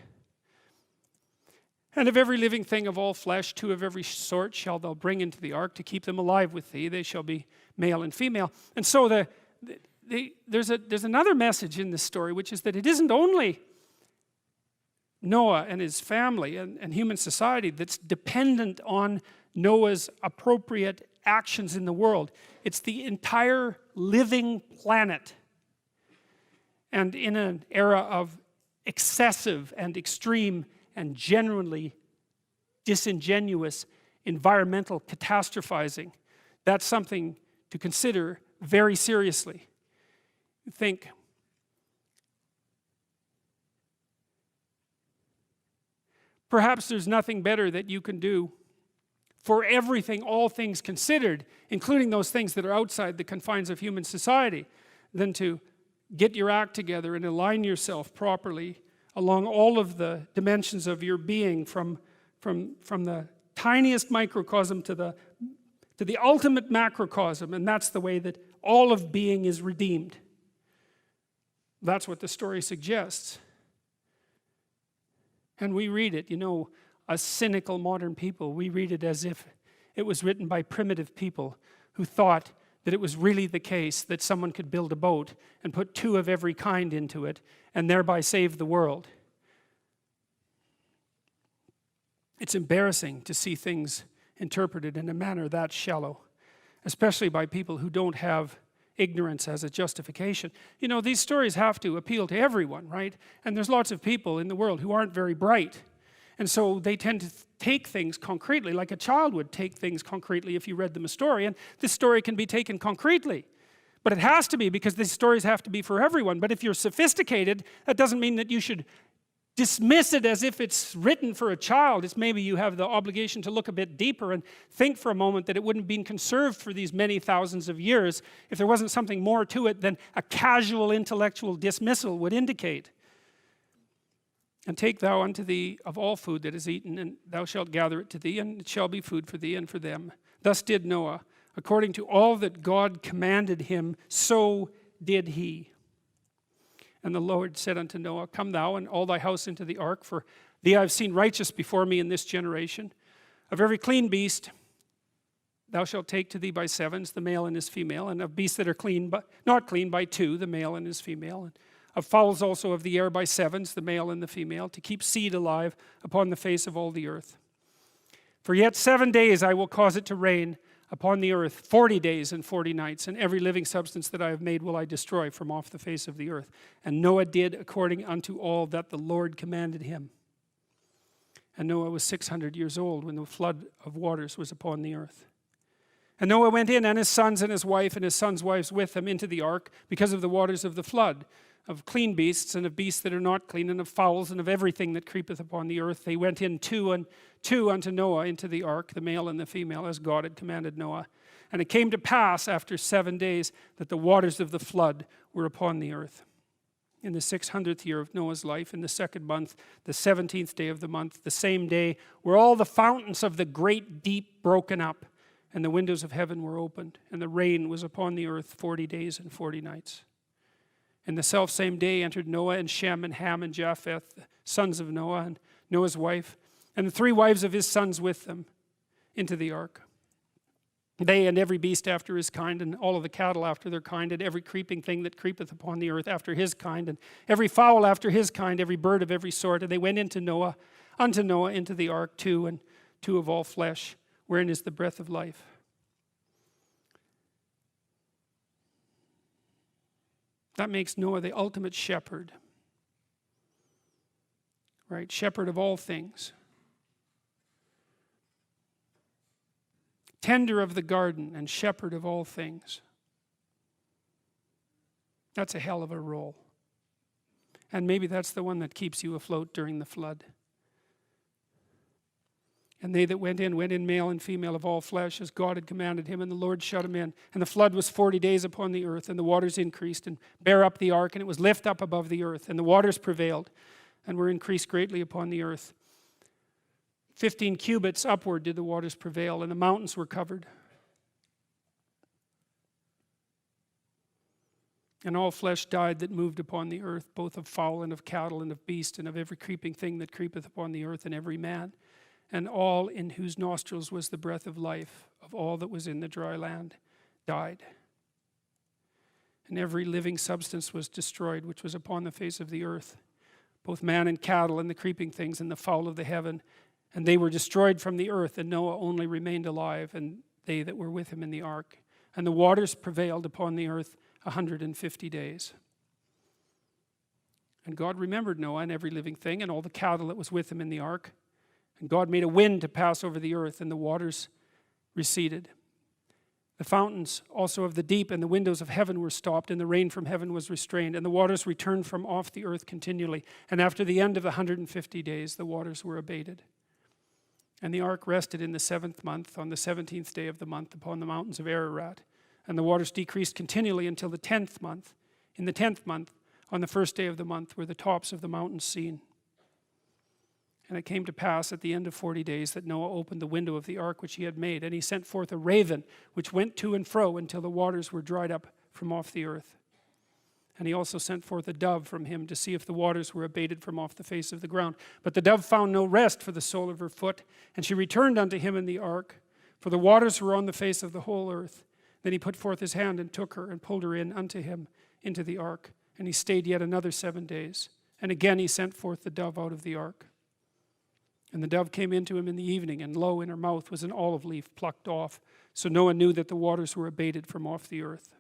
And of every living thing of all flesh, 2 of every sort shall thou bring into the ark to keep them alive with thee. They shall be male and female. And so there's another message in this story, which is that it isn't only Noah and his family and human society that's dependent on Noah's appropriate actions in the world. It's the entire living planet. And in an era of excessive and extreme and genuinely disingenuous environmental catastrophizing, that's something to consider very seriously. You think, perhaps there's nothing better that you can do for everything, all things considered, including those things that are outside the confines of human society, than to get your act together and align yourself properly along all of the dimensions of your being, from the tiniest microcosm to the ultimate macrocosm. And that's the way that all of being is redeemed. That's what the story suggests. And we read it, as cynical modern people, we read it as if it was written by primitive people who thought that it was really the case that someone could build a boat and put 2 of every kind into it and thereby save the world. It's embarrassing to see things interpreted in a manner that shallow, especially by people who don't have ignorance as a justification. You know, these stories have to appeal to everyone, right? And there's lots of people in the world who aren't very bright. And so they tend to take things concretely, like a child would take things concretely if you read them a story. And this story can be taken concretely. But it has to be, because these stories have to be for everyone. But if you're sophisticated, that doesn't mean that you should dismiss it as if it's written for a child. It's maybe you have the obligation to look a bit deeper and think for a moment that it wouldn't have been conserved for these many thousands of years if there wasn't something more to it than a casual intellectual dismissal would indicate. And take thou unto thee of all food that is eaten, and thou shalt gather it to thee, and it shall be food for thee and for them. Thus did Noah, according to all that God commanded him, so did he. And the Lord said unto Noah, Come thou and all thy house into the ark, for thee I have seen righteous before me in this generation. Of every clean beast thou shalt take to thee by sevens, the male and his female, and of beasts that are clean, but not clean, by two, the male and his female, and of fowls also of the air by sevens, the male and the female, to keep seed alive upon the face of all the earth. For yet 7 days I will cause it to rain upon the earth 40 days and 40 nights, and every living substance that I have made will I destroy from off the face of the earth. And Noah did according unto all that the Lord commanded him. And Noah was 600 years old when the flood of waters was upon the earth. And Noah went in, and his sons and his wife and his sons' wives with him, into the ark, because of the waters of the flood, of clean beasts and of beasts that are not clean, and of fowls and of everything that creepeth upon the earth. They went in two unto Noah into the ark, the male and the female, as God had commanded Noah. And it came to pass after 7 days that the waters of the flood were upon the earth. In the 600th year of Noah's life, in the 2nd month, the 17th day of the month, the same day, were all the fountains of the great deep broken up, and the windows of heaven were opened, and the rain was upon the earth 40 days and 40 nights. In the selfsame day entered Noah and Shem and Ham and Japheth, the sons of Noah, and Noah's wife, and the 3 wives of his sons with them, into the ark. They and every beast after his kind, and all of the cattle after their kind, and every creeping thing that creepeth upon the earth after his kind, and every fowl after his kind, every bird of every sort. And they went unto Noah into the ark, 2 and 2 of all flesh, wherein is the breath of life. That makes Noah the ultimate shepherd, right? Shepherd of all things. Tender of the garden and shepherd of all things. That's a hell of a role. And maybe that's the one that keeps you afloat during the flood. And they that went in male and female of all flesh, as God had commanded him, and the Lord shut him in. And the flood was 40 days upon the earth, and the waters increased, and bare up the ark, and it was lift up above the earth, and the waters prevailed, and were increased greatly upon the earth. 15 cubits upward did the waters prevail, and the mountains were covered. And all flesh died that moved upon the earth, both of fowl and of cattle and of beast, and of every creeping thing that creepeth upon the earth, and every man. And all in whose nostrils was the breath of life, of all that was in the dry land, died. And every living substance was destroyed, which was upon the face of the earth, both man and cattle, and the creeping things, and the fowl of the heaven. And they were destroyed from the earth, and Noah only remained alive, and they that were with him in the ark. And the waters prevailed upon the earth 150 days. And God remembered Noah and every living thing, and all the cattle that was with him in the ark. And God made a wind to pass over the earth, and the waters receded. The fountains also of the deep and the windows of heaven were stopped, and the rain from heaven was restrained, and the waters returned from off the earth continually. And after the end of the 150 days, the waters were abated. And the ark rested in the 7th month, on the 17th day of the month, upon the mountains of Ararat. And the waters decreased continually until the 10th month. In the 10th month, on the 1st day of the month, were the tops of the mountains seen. And it came to pass at the end of 40 days that Noah opened the window of the ark which he had made, and he sent forth a raven, which went to and fro until the waters were dried up from off the earth. And he also sent forth a dove from him to see if the waters were abated from off the face of the ground. But the dove found no rest for the sole of her foot, and she returned unto him in the ark, for the waters were on the face of the whole earth. Then he put forth his hand and took her and pulled her in unto him into the ark. And And he stayed yet another 7 days. And again he sent forth the dove out of the ark. And the dove came into him in the evening, and lo, in her mouth was an olive leaf plucked off. So Noah knew that the waters were abated from off the earth.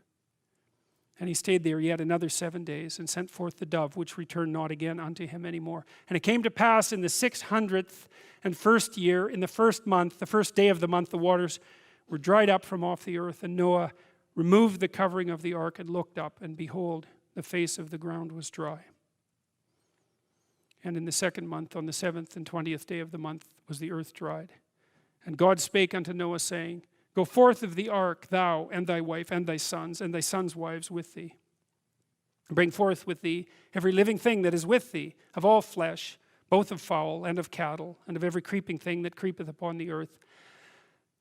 And he stayed there yet another 7 days, and sent forth the dove, which returned not again unto him any more. And it came to pass in the 601st year, in the first month, the first day of the month, the waters were dried up from off the earth. And Noah removed the covering of the ark, and looked up, and behold, the face of the ground was dry. And in the second month, on the 7th and 20th day of the month, was the earth dried. And God spake unto Noah, saying, Go forth of the ark, thou, and thy wife, and thy sons' wives with thee. Bring forth with thee every living thing that is with thee, of all flesh, both of fowl and of cattle, and of every creeping thing that creepeth upon the earth,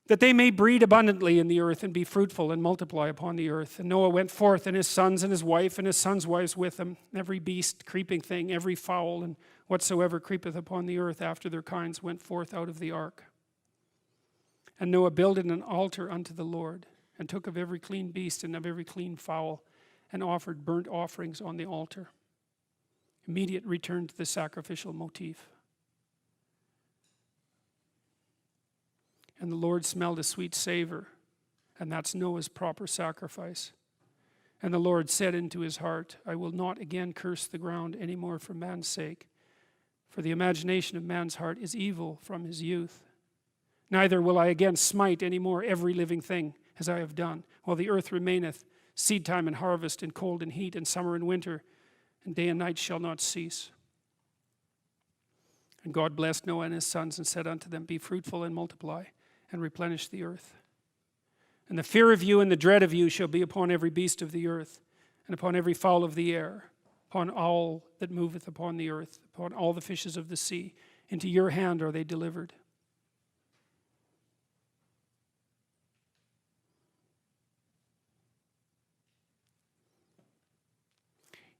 that they may breed abundantly in the earth, and be fruitful, and multiply upon the earth. And Noah went forth, and his sons, and his wife, and his sons' wives with him, every beast, creeping thing, every fowl, and whatsoever creepeth upon the earth after their kinds went forth out of the ark. And Noah builded an altar unto the Lord, and took of every clean beast and of every clean fowl, and offered burnt offerings on the altar. Immediate return to the sacrificial motif. And the Lord smelled a sweet savor, and that's Noah's proper sacrifice. And the Lord said into his heart, I will not again curse the ground any more for man's sake, for the imagination of man's heart is evil from his youth. Neither will I again smite any more every living thing, as I have done, while the earth remaineth, seed time and harvest, and cold and heat, and summer and winter, and day and night shall not cease. And God blessed Noah and his sons, and said unto them, Be fruitful and multiply, and replenish the earth. And the fear of you and the dread of you shall be upon every beast of the earth, and upon every fowl of the air, upon all that moveth upon the earth, upon all the fishes of the sea. Into your hand are they delivered.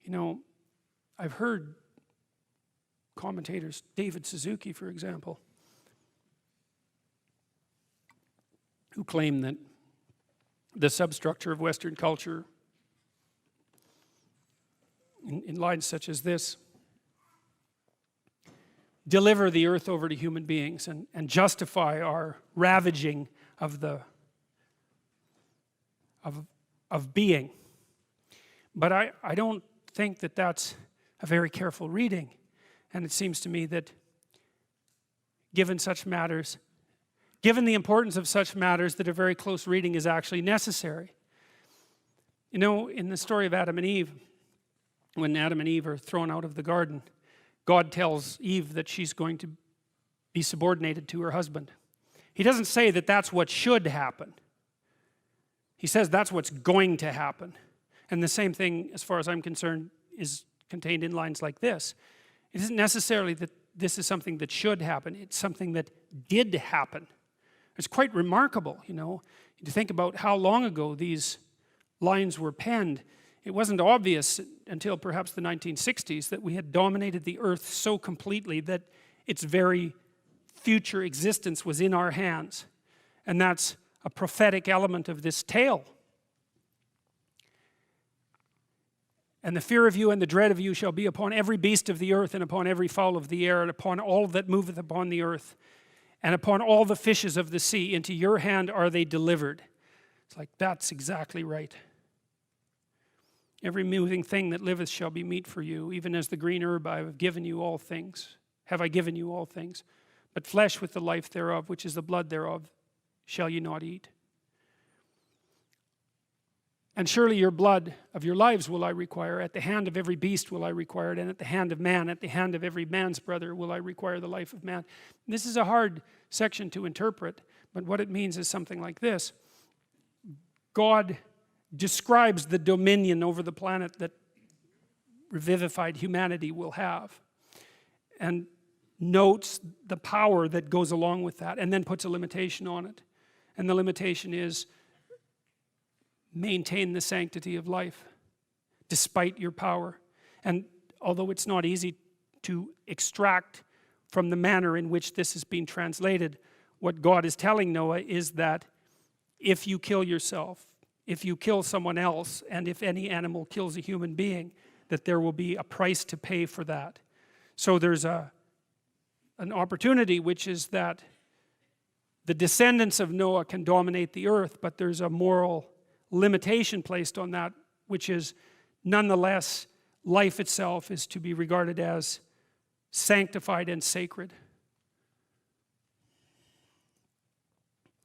You know, I've heard commentators, David Suzuki, for example, who claim that the substructure of Western culture, in lines such as this, deliver the earth over to human beings and justify our ravaging of being. But I don't think that that's a very careful reading. And it seems to me that given such matters, given the importance of such matters, that a very close reading is actually necessary. You know, in the story of Adam and Eve, when Adam and Eve are thrown out of the garden, God tells Eve that she's going to be subordinated to her husband. He doesn't say that that's what should happen. He says that's what's going to happen. And the same thing, as far as I'm concerned, is contained in lines like this. It isn't necessarily that this is something that should happen. It's something that did happen. It's quite remarkable, you know, to think about how long ago these lines were penned. It wasn't obvious until perhaps the 1960s that we had dominated the earth so completely that its very future existence was in our hands. And that's a prophetic element of this tale. And the fear of you and the dread of you shall be upon every beast of the earth, and upon every fowl of the air, and upon all that moveth upon the earth, and upon all the fishes of the sea. Into your hand are they delivered. It's like, that's exactly right. Every moving thing that liveth shall be meat for you, even as the green herb I have given you all things. Have I given you all things? But flesh with the life thereof, which is the blood thereof, shall ye not eat. And surely your blood of your lives will I require. At the hand of every beast will I require it. And at the hand of man, at the hand of every man's brother will I require the life of man. This is a hard section to interpret, but what it means is something like this. God describes the dominion over the planet that revivified humanity will have, and notes the power that goes along with that, and then puts a limitation on it. And the limitation is, maintain the sanctity of life despite your power. And although it's not easy to extract from the manner in which this is being translated, what God is telling Noah is that if you kill yourself, if you kill someone else, and if any animal kills a human being, that there will be a price to pay for that. So there's an opportunity, which is that the descendants of Noah can dominate the earth, but there's a moral limitation placed on that, which is nonetheless life itself is to be regarded as sanctified and sacred.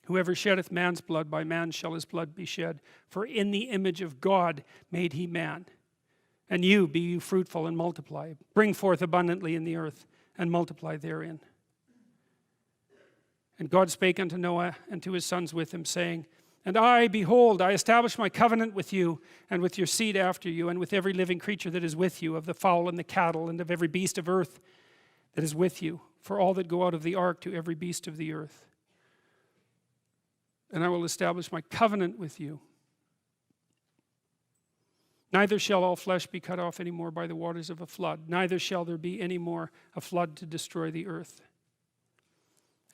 Whoever sheddeth man's blood, by man shall his blood be shed. For in the image of God made he man. And you, be you fruitful and multiply. Bring forth abundantly in the earth, and multiply therein. And God spake unto Noah and to his sons with him, saying, And I, behold, I establish my covenant with you, and with your seed after you, and with every living creature that is with you, of the fowl and the cattle, and of every beast of earth that is with you, for all that go out of the ark, to every beast of the earth. And I will establish my covenant with you. Neither shall all flesh be cut off any more by the waters of a flood, neither shall there be any more a flood to destroy the earth.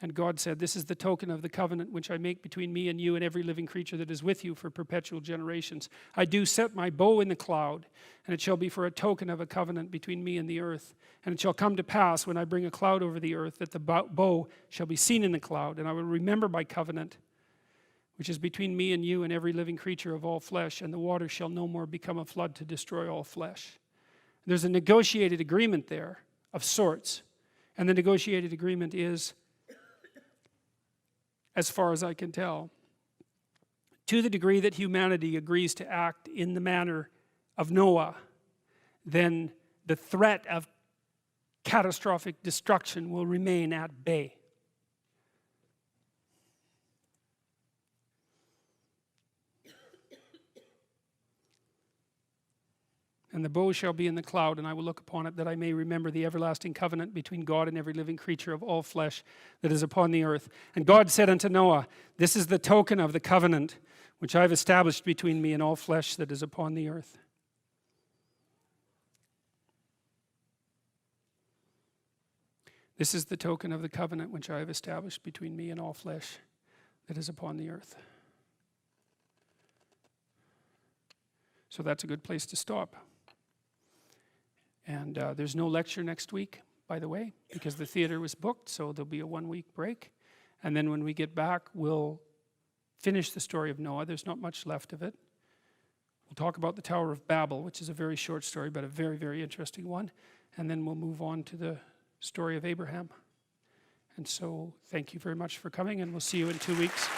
And God said, This is the token of the covenant which I make between me and you and every living creature that is with you for perpetual generations. I do set my bow in the cloud, and it shall be for a token of a covenant between me and the earth. And it shall come to pass, when I bring a cloud over the earth, that the bow shall be seen in the cloud, and I will remember my covenant, which is between me and you and every living creature of all flesh, and the water shall no more become a flood to destroy all flesh. There's a negotiated agreement there of sorts, and the negotiated agreement is, as far as I can tell, to the degree that humanity agrees to act in the manner of Noah, then the threat of catastrophic destruction will remain at bay. And the bow shall be in the cloud, and I will look upon it, that I may remember the everlasting covenant between God and every living creature of all flesh that is upon the earth. And God said unto Noah, This is the token of the covenant which I have established between me and all flesh that is upon the earth. This is the token of the covenant which I have established between me and all flesh that is upon the earth. So that's a good place to stop. And there's no lecture next week, by the way, because the theater was booked, so there'll be a 1-week break. And then when we get back, we'll finish the story of Noah. There's not much left of it. We'll talk about the Tower of Babel, which is a very short story, but a very, very interesting one. And then we'll move on to the story of Abraham. And so thank you very much for coming, and we'll see you in 2 weeks.